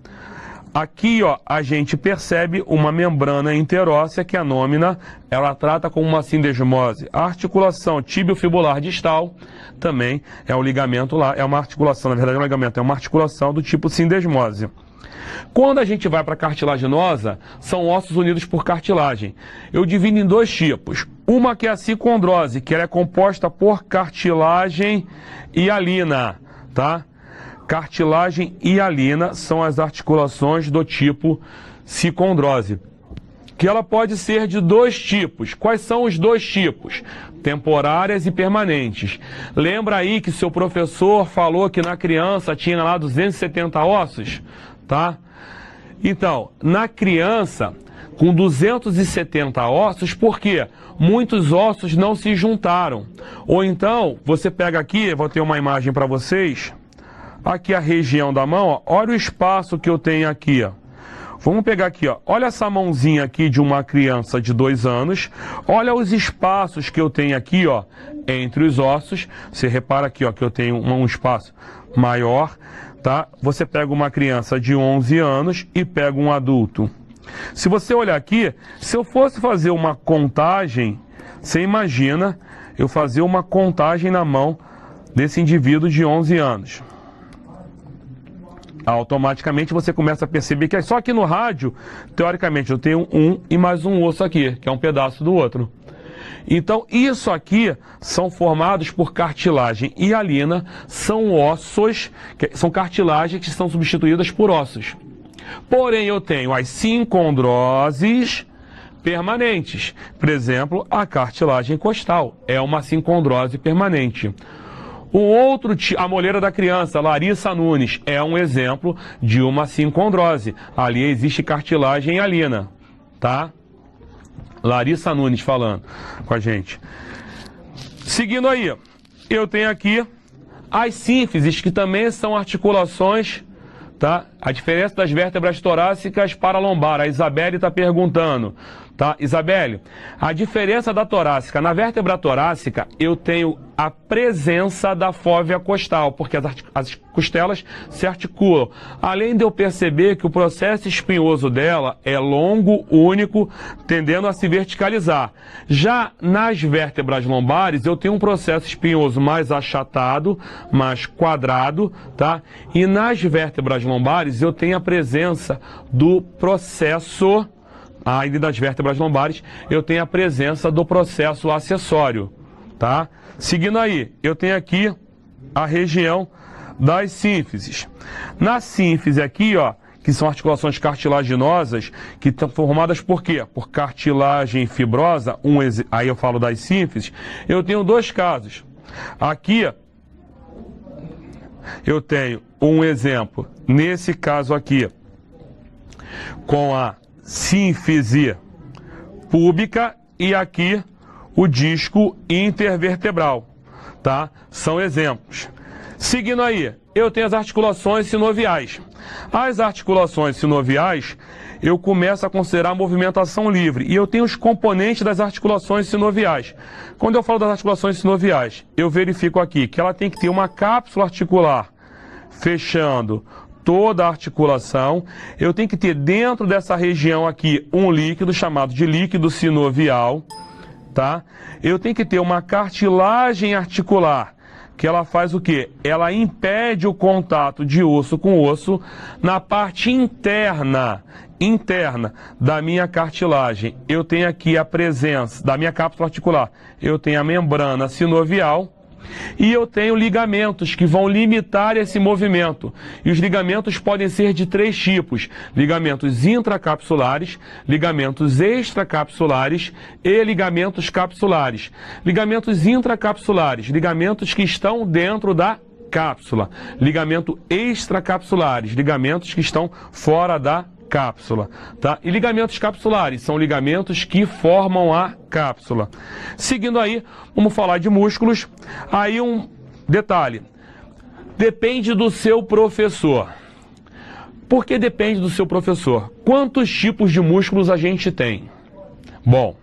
S1: Aqui, ó, a gente percebe uma membrana interóssea que a nômina, ela trata como uma sindesmose. A articulação tibiofibular distal também é um ligamento lá, é uma articulação, na verdade é um ligamento, é uma articulação do tipo sindesmose. Quando a gente vai para a cartilaginosa, são ossos unidos por cartilagem. Eu divido em dois tipos. Uma que é a cicondrose, que ela é composta por cartilagem e hialina, tá? Cartilagem e hialina são as articulações do tipo cicondrose, que ela pode ser de dois tipos. Quais são os dois tipos? Temporárias e permanentes. Lembra aí que seu professor falou que na criança tinha lá 270 ossos? Tá? Então, na criança, com 270 ossos, porque muitos ossos não se juntaram. Ou então, você pega aqui, vou ter uma imagem para vocês, aqui a região da mão, ó, olha o espaço que eu tenho aqui, ó. Vamos pegar aqui, ó. Olha essa mãozinha aqui de uma criança de 2 anos. Olha os espaços que eu tenho aqui, ó, entre os ossos. Você repara aqui, ó, que eu tenho um espaço maior, tá? Você pega uma criança de 11 anos e pega um adulto. Se você olhar aqui, se eu fosse fazer uma contagem, você imagina eu fazer uma contagem na mão desse indivíduo de 11 anos. Automaticamente você começa a perceber que só aqui no rádio, teoricamente, eu tenho um e mais um osso aqui, que é um pedaço do outro. Então, isso aqui são formados por cartilagem e hialina, são ossos, são cartilagens que são substituídas por ossos. Porém, eu tenho as sincondroses permanentes. Por exemplo, a cartilagem costal é uma sincondrose permanente. A moleira da criança, Larissa Nunes, é um exemplo de uma sincondrose. Ali existe cartilagem e hialina, tá? Larissa Nunes falando com a gente. Seguindo aí, eu tenho aqui as sínfises, que também são articulações, tá? A diferença das vértebras torácicas para a lombar. A Isabelle está perguntando, tá? Isabelle, a diferença da torácica. Na vértebra torácica, eu tenho a presença da fóvea costal, porque as costelas se articulam. Além de eu perceber que o processo espinhoso dela é longo, único, tendendo a se verticalizar. Já nas vértebras lombares, eu tenho um processo espinhoso mais achatado, mais quadrado, tá? E nas vértebras lombares, eu tenho a presença do processo, ainda das vértebras lombares, eu tenho a presença do processo acessório, tá? Seguindo aí, eu tenho aqui a região das sínfises. Na sínfise aqui, ó, que são articulações cartilaginosas, que estão formadas por quê? Por cartilagem fibrosa, aí eu falo das sínfises, eu tenho 2 casos. Aqui, eu tenho um exemplo, nesse caso aqui, com a sínfise púbica e aqui o disco intervertebral, tá? São exemplos. Seguindo aí, eu tenho as articulações sinoviais. As articulações sinoviais, eu começo a considerar a movimentação livre. E eu tenho os componentes das articulações sinoviais. Quando eu falo das articulações sinoviais, eu verifico aqui que ela tem que ter uma cápsula articular fechando toda a articulação. Eu tenho que ter dentro dessa região aqui um líquido chamado de líquido sinovial, tá? Eu tenho que ter uma cartilagem articular, que ela faz o quê? Ela impede o contato de osso com osso na parte interna da minha cartilagem. Eu tenho aqui a presença da minha cápsula articular. Eu tenho a membrana sinovial e eu tenho ligamentos que vão limitar esse movimento. E os ligamentos podem ser de 3 tipos: ligamentos intracapsulares, ligamentos extracapsulares e ligamentos capsulares. Ligamentos intracapsulares, ligamentos que estão dentro da cápsula. Ligamento extracapsulares, ligamentos que estão fora da cápsula, tá? E ligamentos capsulares são ligamentos que formam a cápsula. Seguindo aí, vamos falar de músculos. Aí um detalhe: depende do seu professor. Por que depende do seu professor? Quantos tipos de músculos a gente tem? Bom,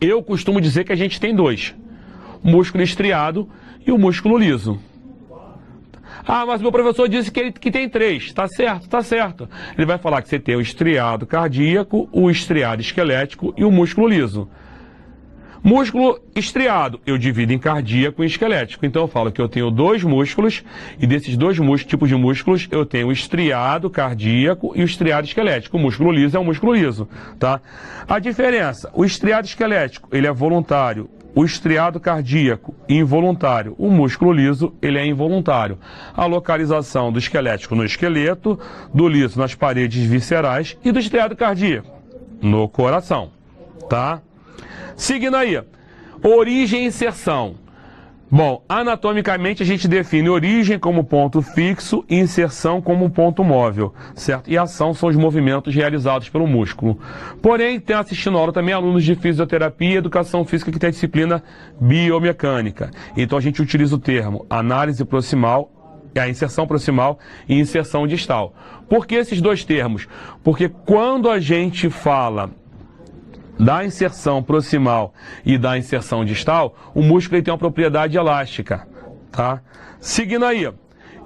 S1: eu costumo dizer que a gente tem 2: o músculo estriado e o músculo liso. Ah, mas meu professor disse que tem 3. Tá certo, tá certo. Ele vai falar que você tem o estriado cardíaco, o estriado esquelético e o músculo liso. Músculo estriado, eu divido em cardíaco e esquelético. Então eu falo que eu tenho 2 músculos, e desses 2 tipos de músculos, eu tenho o estriado cardíaco e o estriado esquelético. O músculo liso é o músculo liso, tá? A diferença: o estriado esquelético, ele é voluntário. O estriado cardíaco, involuntário. O músculo liso, ele é involuntário. A localização do esquelético no esqueleto, do liso nas paredes viscerais e do estriado cardíaco no coração, tá? Seguindo aí, origem e inserção. Bom, anatomicamente a gente define origem como ponto fixo e inserção como ponto móvel, certo? E ação são os movimentos realizados pelo músculo. Porém, tem assistindo aula também alunos de fisioterapia e educação física que tem a disciplina biomecânica. Então a gente utiliza o termo análise proximal, a inserção proximal e inserção distal. Por que esses dois termos? Porque quando a gente fala da inserção proximal e da inserção distal, o músculo ele tem uma propriedade elástica, tá? Seguindo aí,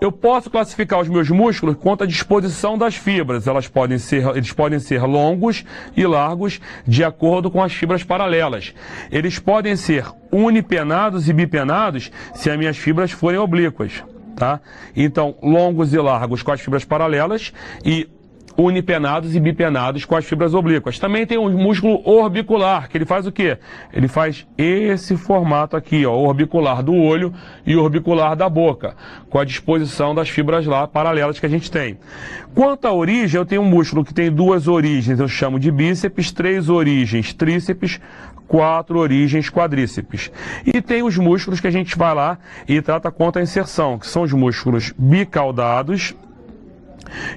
S1: eu posso classificar os meus músculos quanto à disposição das fibras. Eles podem ser longos e largos de acordo com as fibras paralelas. Eles podem ser unipenados e bipenados se as minhas fibras forem oblíquas, tá? Então, longos e largos com as fibras paralelas e unipenados e bipenados com as fibras oblíquas. Também tem o músculo orbicular, que ele faz o quê? Ele faz esse formato aqui, ó, orbicular do olho e orbicular da boca, com a disposição das fibras lá paralelas que a gente tem. Quanto à origem, eu tenho um músculo que tem duas origens, eu chamo de bíceps, 3 origens tríceps, 4 origens quadríceps. E tem os músculos que a gente vai lá e trata quanto à inserção, que são os músculos bicaudados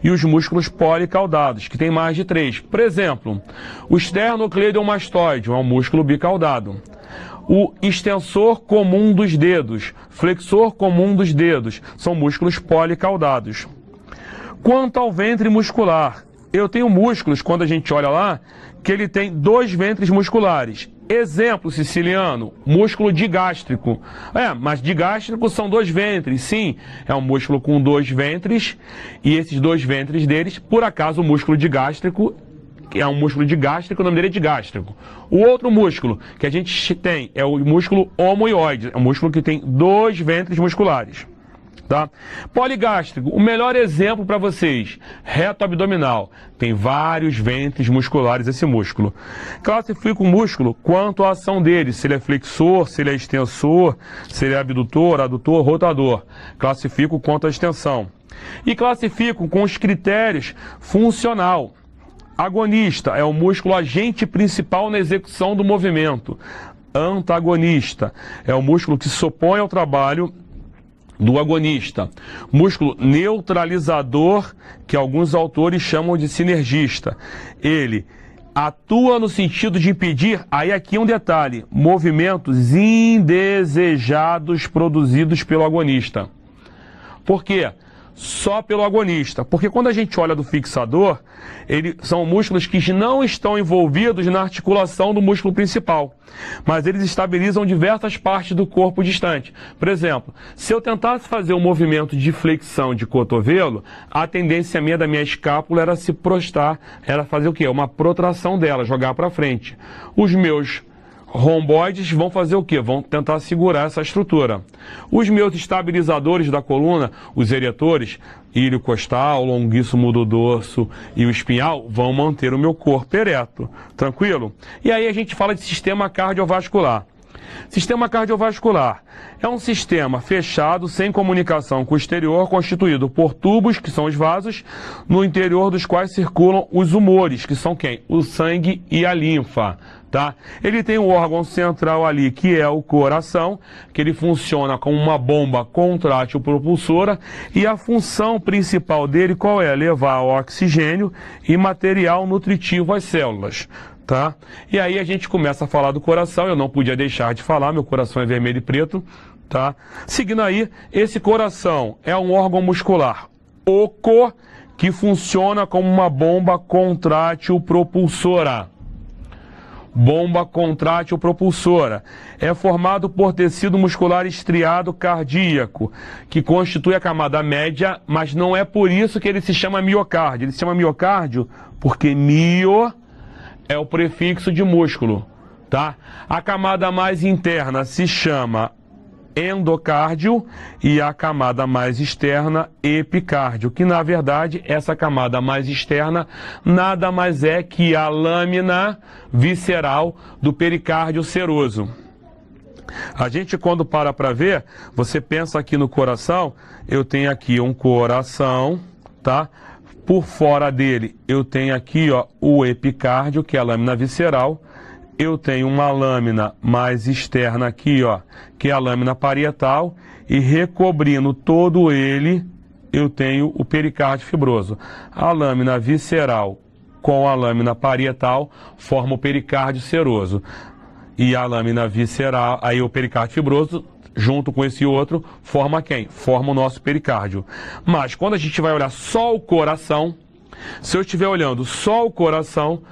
S1: e os músculos policaudados, que tem mais de 3. Por exemplo, o esternocleidomastoide é um músculo bicaudado. O extensor comum dos dedos, flexor comum dos dedos, são músculos policaudados. Quanto ao ventre muscular, eu tenho músculos, quando a gente olha lá, que ele tem 2 ventres musculares. Exemplo siciliano, músculo digástrico. Mas digástrico são 2 ventres, sim. É um músculo com 2 ventres, e esses 2 ventres deles, por acaso o músculo digástrico, que é um músculo digástrico, o nome dele é digástrico. O outro músculo que a gente tem é o músculo homoioide, é um músculo que tem 2 ventres musculares. Tá? Poligástrico, o melhor exemplo para vocês, reto abdominal, tem vários ventres musculares esse músculo. Classifico o músculo quanto à ação dele, se ele é flexor, se ele é extensor, se ele é abdutor, adutor, rotador. Classifico quanto à extensão. E classifico com os critérios funcional. Agonista é o músculo agente principal na execução do movimento. Antagonista é o músculo que se opõe ao trabalho do agonista. Músculo neutralizador, que alguns autores chamam de sinergista. Ele atua no sentido de impedir, aí aqui um detalhe, movimentos indesejados produzidos pelo agonista. Por quê? Só pelo agonista. Porque quando a gente olha do fixador, são músculos que não estão envolvidos na articulação do músculo principal, mas eles estabilizam diversas partes do corpo distante. Por exemplo, se eu tentasse fazer um movimento de flexão de cotovelo, a tendência minha da minha escápula era se prostrar, era fazer o quê? Uma protração dela, jogar para frente. Os meus romboides vão fazer o quê? Vão tentar segurar essa estrutura. Os meus estabilizadores da coluna, os eretores, ilho costal, longuíssimo do dorso e o espinhal, vão manter o meu corpo ereto. Tranquilo? E aí a gente fala de sistema cardiovascular. Sistema cardiovascular é um sistema fechado, sem comunicação com o exterior, constituído por tubos, que são os vasos, no interior dos quais circulam os humores, que são quem? O sangue e a linfa. Tá? Ele tem um órgão central ali, que é o coração, que ele funciona como uma bomba contrátil propulsora, e a função principal dele qual é? Levar oxigênio e material nutritivo às células. Tá? E aí a gente começa a falar do coração, eu não podia deixar de falar, meu coração é vermelho e preto. Tá? Seguindo aí, esse coração é um órgão muscular oco, que funciona como uma bomba contrátil propulsora. Bomba contrátil propulsora. É formado por tecido muscular estriado cardíaco, que constitui a camada média, mas não é por isso que ele se chama miocárdio. Ele se chama miocárdio porque mio é o prefixo de músculo, tá? A camada mais interna se chama endocárdio e a camada mais externa epicárdio, que na verdade essa camada mais externa nada mais é que a lâmina visceral do pericárdio seroso. A gente quando para ver, você pensa aqui no coração, eu tenho aqui um coração, tá? Por fora dele eu tenho aqui, ó, o epicárdio, que é a lâmina visceral. eu tenho uma lâmina mais externa aqui, ó, que é a lâmina parietal, e recobrindo todo ele, eu tenho o pericárdio fibroso. A lâmina visceral com a lâmina parietal forma o pericárdio seroso. E a lâmina visceral, aí o pericárdio fibroso, junto com esse outro, forma quem? Forma o nosso pericárdio. Mas quando a gente vai olhar só o coração, se eu estiver olhando só o coração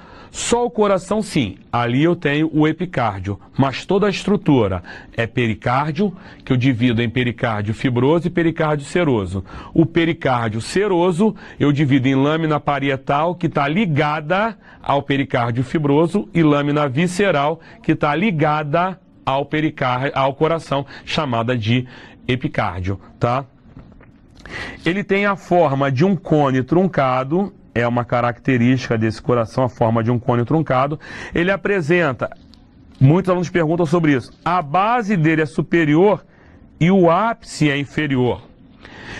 S1: sim, ali eu tenho o epicárdio, mas toda a estrutura é pericárdio, que eu divido em pericárdio fibroso e pericárdio seroso. O pericárdio seroso eu divido em lâmina parietal, que está ligada ao pericárdio fibroso, e lâmina visceral, que está ligada ao pericárdio, ao coração, chamada de epicárdio, tá? Ele tem a forma de um cone truncado. É uma característica desse coração, a forma de um cone truncado. Ele apresenta, muitos alunos perguntam sobre isso, a base dele é superior e o ápice é inferior.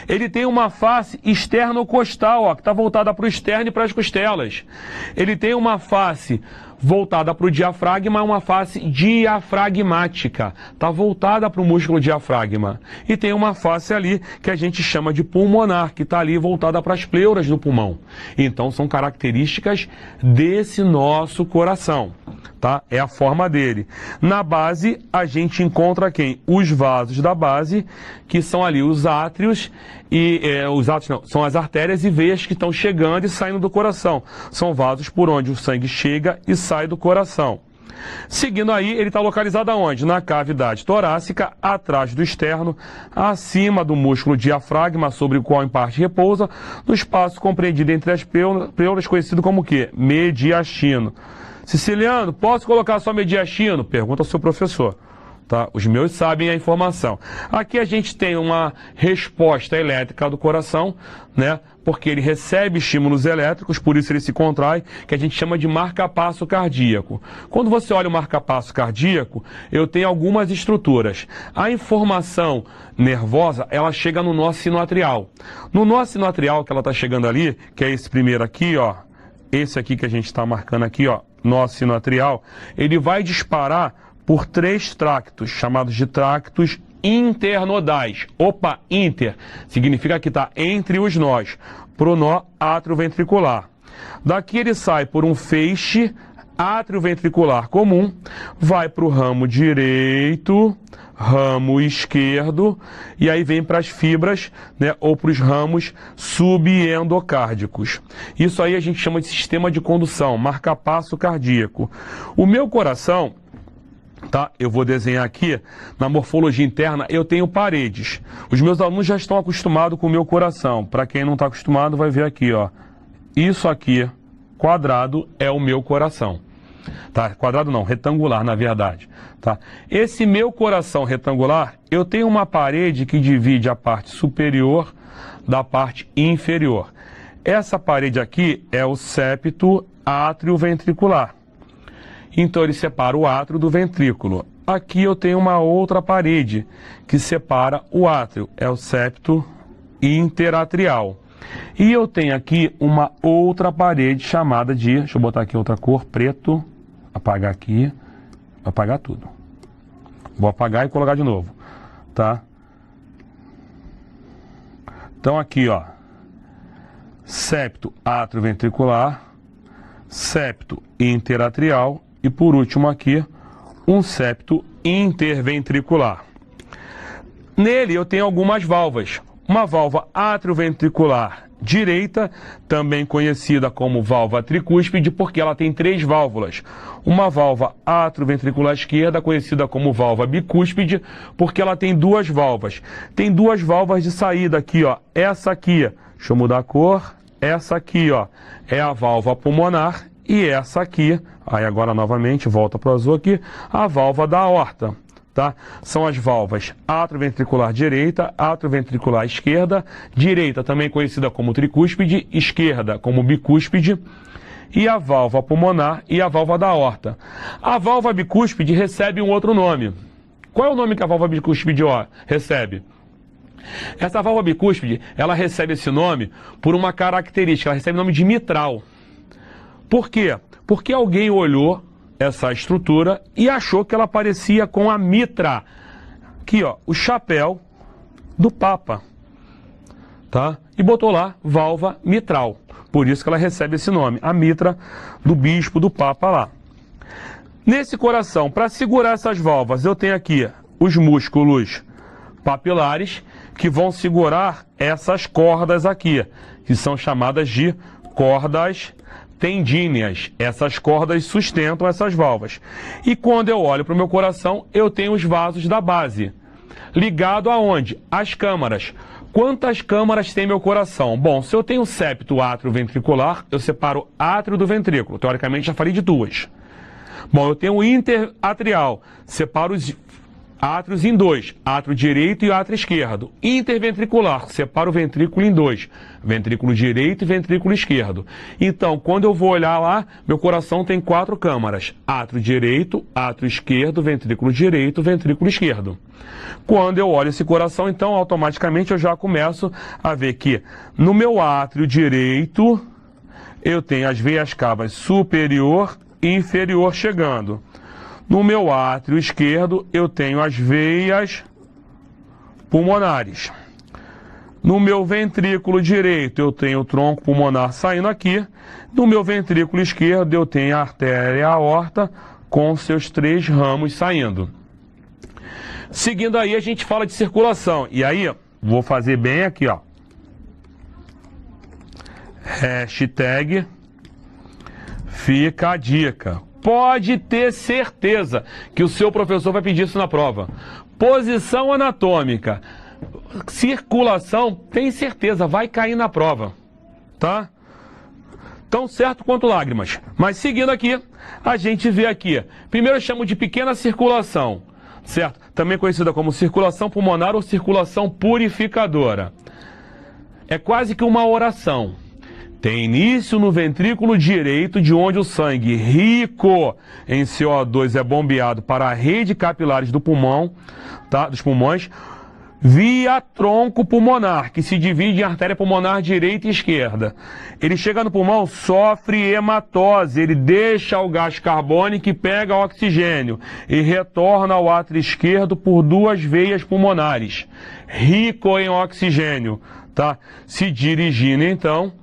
S1: Ele tem uma face externo-costal, ó, que está voltada para o externo e para as costelas. Ele tem uma face voltada para o diafragma, uma face diafragmática, está voltada para o músculo diafragma. E tem uma face ali que a gente chama de pulmonar, que está ali voltada para as pleuras do pulmão. Então são características desse nosso coração, tá? É a forma dele. Na base a gente encontra quem? Os vasos da base, que são ali os átrios, e os átrios não, são as artérias e veias que estão chegando e saindo do coração. São vasos por onde o sangue chega e sai do coração. Seguindo aí, ele está localizado aonde? Na cavidade torácica, atrás do externo, acima do músculo diafragma, sobre o qual em parte repousa, no espaço compreendido entre as pleuras, conhecido como o quê? Mediastino. Siciliano, posso colocar só mediastino? Pergunta ao seu professor. Tá? Os meus sabem a informação. Aqui a gente tem uma resposta elétrica do coração, né? Porque ele recebe estímulos elétricos, por isso ele se contrai, que a gente chama de marca-passo cardíaco. Quando você olha o marca-passo cardíaco, eu tenho algumas estruturas. A informação nervosa, ela chega no nó sinoatrial. No nó sinoatrial, que ela está chegando ali, que é esse primeiro aqui, ó, esse aqui que a gente está marcando aqui, ó, nó sinoatrial, ele vai disparar por 3 tractos, chamados de tractos internodais. Opa, inter, significa que está entre os nós, para o nó atrioventricular. Daqui ele sai por um feixe atrioventricular comum, vai para o ramo direito, ramo esquerdo, e aí vem para as fibras, né, ou para os ramos subendocárdicos. Isso aí a gente chama de sistema de condução, marca-passo cardíaco. O meu coração, tá? Eu vou desenhar aqui, na morfologia interna, eu tenho paredes. Os meus alunos já estão acostumados com o meu coração. Para quem não está acostumado, vai ver aqui, ó. Isso aqui, quadrado, é o meu coração. Tá? Quadrado não, retangular, na verdade. Tá? Esse meu coração retangular, eu tenho uma parede que divide a parte superior da parte inferior. Essa parede aqui é o septo atrioventricular. Então ele separa o átrio do ventrículo. Aqui eu tenho uma outra parede que separa o átrio, é o septo interatrial. E eu tenho aqui uma outra parede chamada de, deixa eu botar aqui outra cor, preto, apagar aqui, apagar tudo. Vou apagar e colocar de novo, tá? Então aqui, ó, septo atrioventricular, septo interatrial, e por último aqui, um septo interventricular. Nele eu tenho algumas válvulas. Uma válvula atrioventricular direita, também conhecida como válvula tricúspide, porque ela tem 3 válvulas. Uma válvula atrioventricular esquerda, conhecida como válvula bicúspide, porque ela tem 2 válvulas. Tem 2 válvulas de saída aqui, ó. Essa aqui, deixa eu mudar a cor. Essa aqui, ó, é a válvula pulmonar. E essa aqui, aí agora novamente, volta para o azul aqui, a válvula da aorta, tá? São as válvulas atrioventricular direita, atrioventricular esquerda, direita também conhecida como tricúspide, esquerda como bicúspide, e a válvula pulmonar e a válvula da aorta. A válvula bicúspide recebe um outro nome. Qual é o nome que a válvula bicúspide recebe? Essa válvula bicúspide, ela recebe esse nome por uma característica, ela recebe o nome de mitral. Por quê? Porque alguém olhou essa estrutura e achou que ela parecia com a mitra. Aqui, ó, o chapéu do Papa, tá? E botou lá válvula mitral. Por isso que ela recebe esse nome, a mitra do bispo, do Papa lá. Nesse coração, para segurar essas válvulas, eu tenho aqui os músculos papilares que vão segurar essas cordas aqui, que são chamadas de cordas tendíneas. Essas cordas sustentam essas válvulas. E quando eu olho para o meu coração, eu tenho os vasos da base. Ligado aonde? Às câmaras. Quantas câmaras tem meu coração? Bom, se eu tenho septo, átrio ventricular, eu separo átrio do ventrículo. Teoricamente, já falei de duas. Bom, eu tenho o interatrial. Separo os átrios em dois. Átrio direito e átrio esquerdo. Interventricular. Separo o ventrículo em dois. Ventrículo direito e ventrículo esquerdo. Então, quando eu vou olhar lá, meu coração tem 4 câmaras. Átrio direito, átrio esquerdo, ventrículo direito, ventrículo esquerdo. Quando eu olho esse coração, então, automaticamente eu já começo a ver que no meu átrio direito, eu tenho as veias cavas superior e inferior chegando. No meu átrio esquerdo, eu tenho as veias pulmonares. No meu ventrículo direito, eu tenho o tronco pulmonar saindo aqui. No meu ventrículo esquerdo, eu tenho a artéria aorta com seus 3 ramos saindo. Seguindo aí, a gente fala de circulação. E aí, vou fazer bem aqui, ó. Hashtag fica a dica. Pode ter certeza que o seu professor vai pedir isso na prova. Posição anatômica. Circulação, tem certeza, vai cair na prova. Tá? Tão certo quanto lágrimas. Mas seguindo aqui, a gente vê aqui. Primeiro eu chamo de pequena circulação. Certo? Também conhecida como circulação pulmonar ou circulação purificadora. É quase que uma oração. Tem início no ventrículo direito, de onde o sangue rico em CO2 é bombeado para a rede capilares do pulmão, tá? Dos pulmões, via tronco pulmonar, que se divide em artéria pulmonar direita e esquerda. Ele chega no pulmão, sofre hematose, ele deixa o gás carbônico e pega oxigênio e retorna ao átrio esquerdo por 2 veias pulmonares, rico em oxigênio, tá? Se dirigindo então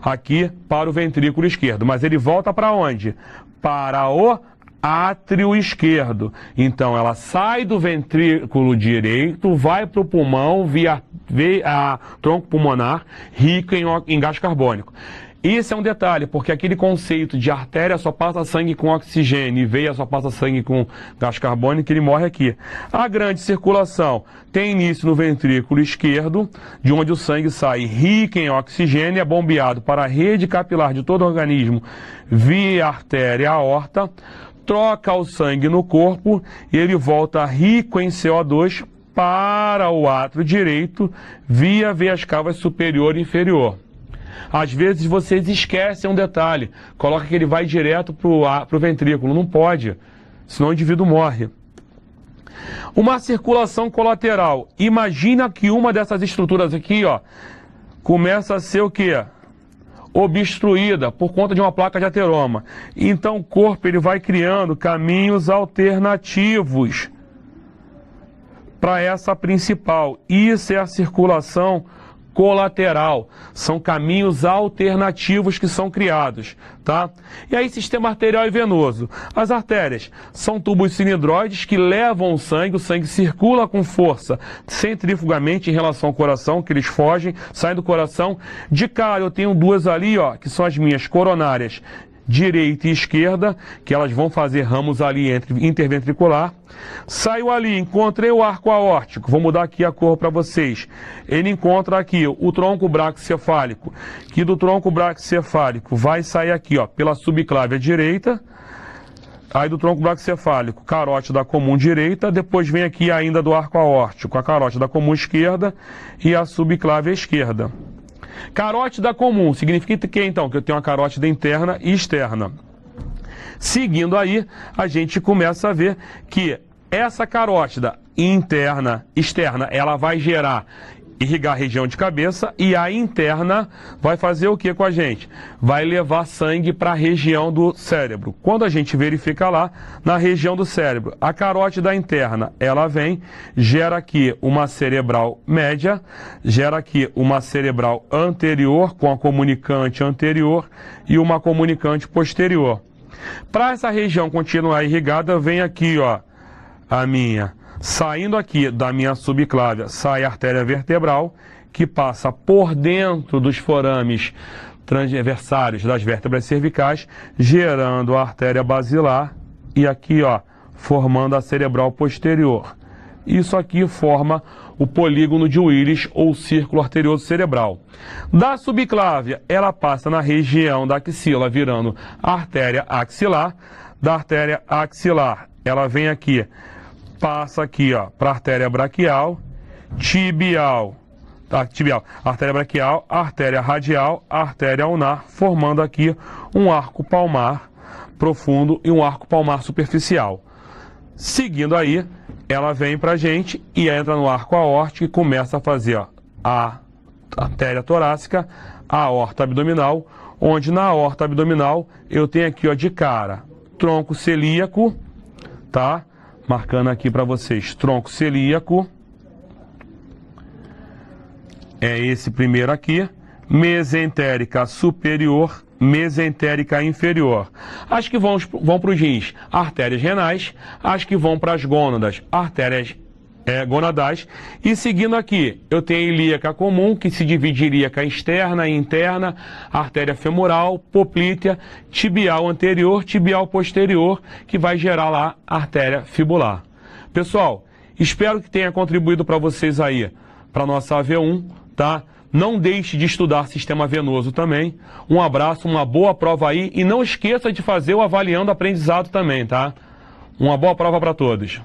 S1: aqui para o ventrículo esquerdo, mas ele volta para onde? Para o átrio esquerdo. Então ela sai do ventrículo direito, vai para o pulmão via tronco pulmonar rico em gás carbônico. Isso é um detalhe, porque aquele conceito de artéria só passa sangue com oxigênio e veia só passa sangue com gás carbônico, ele morre aqui. A grande circulação tem início no ventrículo esquerdo, de onde o sangue sai rico em oxigênio, é bombeado para a rede capilar de todo o organismo via artéria aorta, troca o sangue no corpo e ele volta rico em CO2 para o átrio direito via veias cavas superior e inferior. Às vezes vocês esquecem um detalhe, coloca que ele vai direto para o ventrículo, não pode, senão o indivíduo morre. Uma circulação colateral, imagina que uma dessas estruturas aqui, ó, começa a ser o quê? Obstruída por conta de uma placa de ateroma. Então o corpo ele vai criando caminhos alternativos para essa principal. Isso é a circulação colateral. São caminhos alternativos que são criados, tá? E aí, sistema arterial e venoso. As artérias são tubos cilindroides que levam o sangue circula com força centrifugamente em relação ao coração, que eles fogem, saem do coração. De cara, eu tenho 2 ali, ó, que são as minhas coronárias, direita e esquerda, que elas vão fazer ramos ali entre interventricular. Saiu ali, encontrei o arco aórtico, vou mudar aqui a cor para vocês. Ele encontra aqui o tronco braquicefálico, que do tronco braquicefálico vai sair aqui, ó, pela subclávia direita. Aí do tronco braquicefálico, carótida comum direita, depois vem aqui ainda do arco aórtico, a carótida comum esquerda e a subclávia esquerda. Carótida comum significa que então que eu tenho uma carótida interna e externa. Seguindo aí, a gente começa a ver que essa carótida interna, externa, ela vai gerar irrigar a região de cabeça, e a interna vai fazer o que com a gente? Vai levar sangue para a região do cérebro. Quando a gente verifica lá, na região do cérebro, a carótida interna, ela vem, gera aqui uma cerebral média, gera aqui uma cerebral anterior, com a comunicante anterior e uma comunicante posterior. Para essa região continuar irrigada, vem aqui, ó, saindo aqui da minha subclávia, sai a artéria vertebral, que passa por dentro dos forames transversários das vértebras cervicais, gerando a artéria basilar e aqui, ó, formando a cerebral posterior. Isso aqui forma o polígono de Willis, ou círculo arterioso cerebral. Da subclávia, ela passa na região da axila, virando a artéria axilar. Da artéria axilar, ela vem aqui, passa aqui, ó, para a artéria braquial, artéria braquial, artéria radial, artéria ulnar, formando aqui um arco palmar profundo e um arco palmar superficial. Seguindo aí, ela vem pra gente e entra no arco aórtico e começa a fazer, ó, a artéria torácica, a aorta abdominal, onde na aorta abdominal eu tenho aqui, ó, de cara, tronco celíaco, tá? Marcando aqui para vocês, tronco celíaco, é esse primeiro aqui, mesentérica superior, mesentérica inferior. As que vão para os rins, artérias renais, as que vão para as gônadas, artérias gonadais, e seguindo aqui, eu tenho a ilíaca comum, que se divide em ilíaca externa e interna, artéria femoral, poplítea, tibial anterior, tibial posterior, que vai gerar lá a artéria fibular. Pessoal, espero que tenha contribuído para vocês aí, para a nossa AV1, tá? Não deixe de estudar sistema venoso também. Um abraço, uma boa prova aí, e não esqueça de fazer o avaliando aprendizado também, tá? Uma boa prova para todos.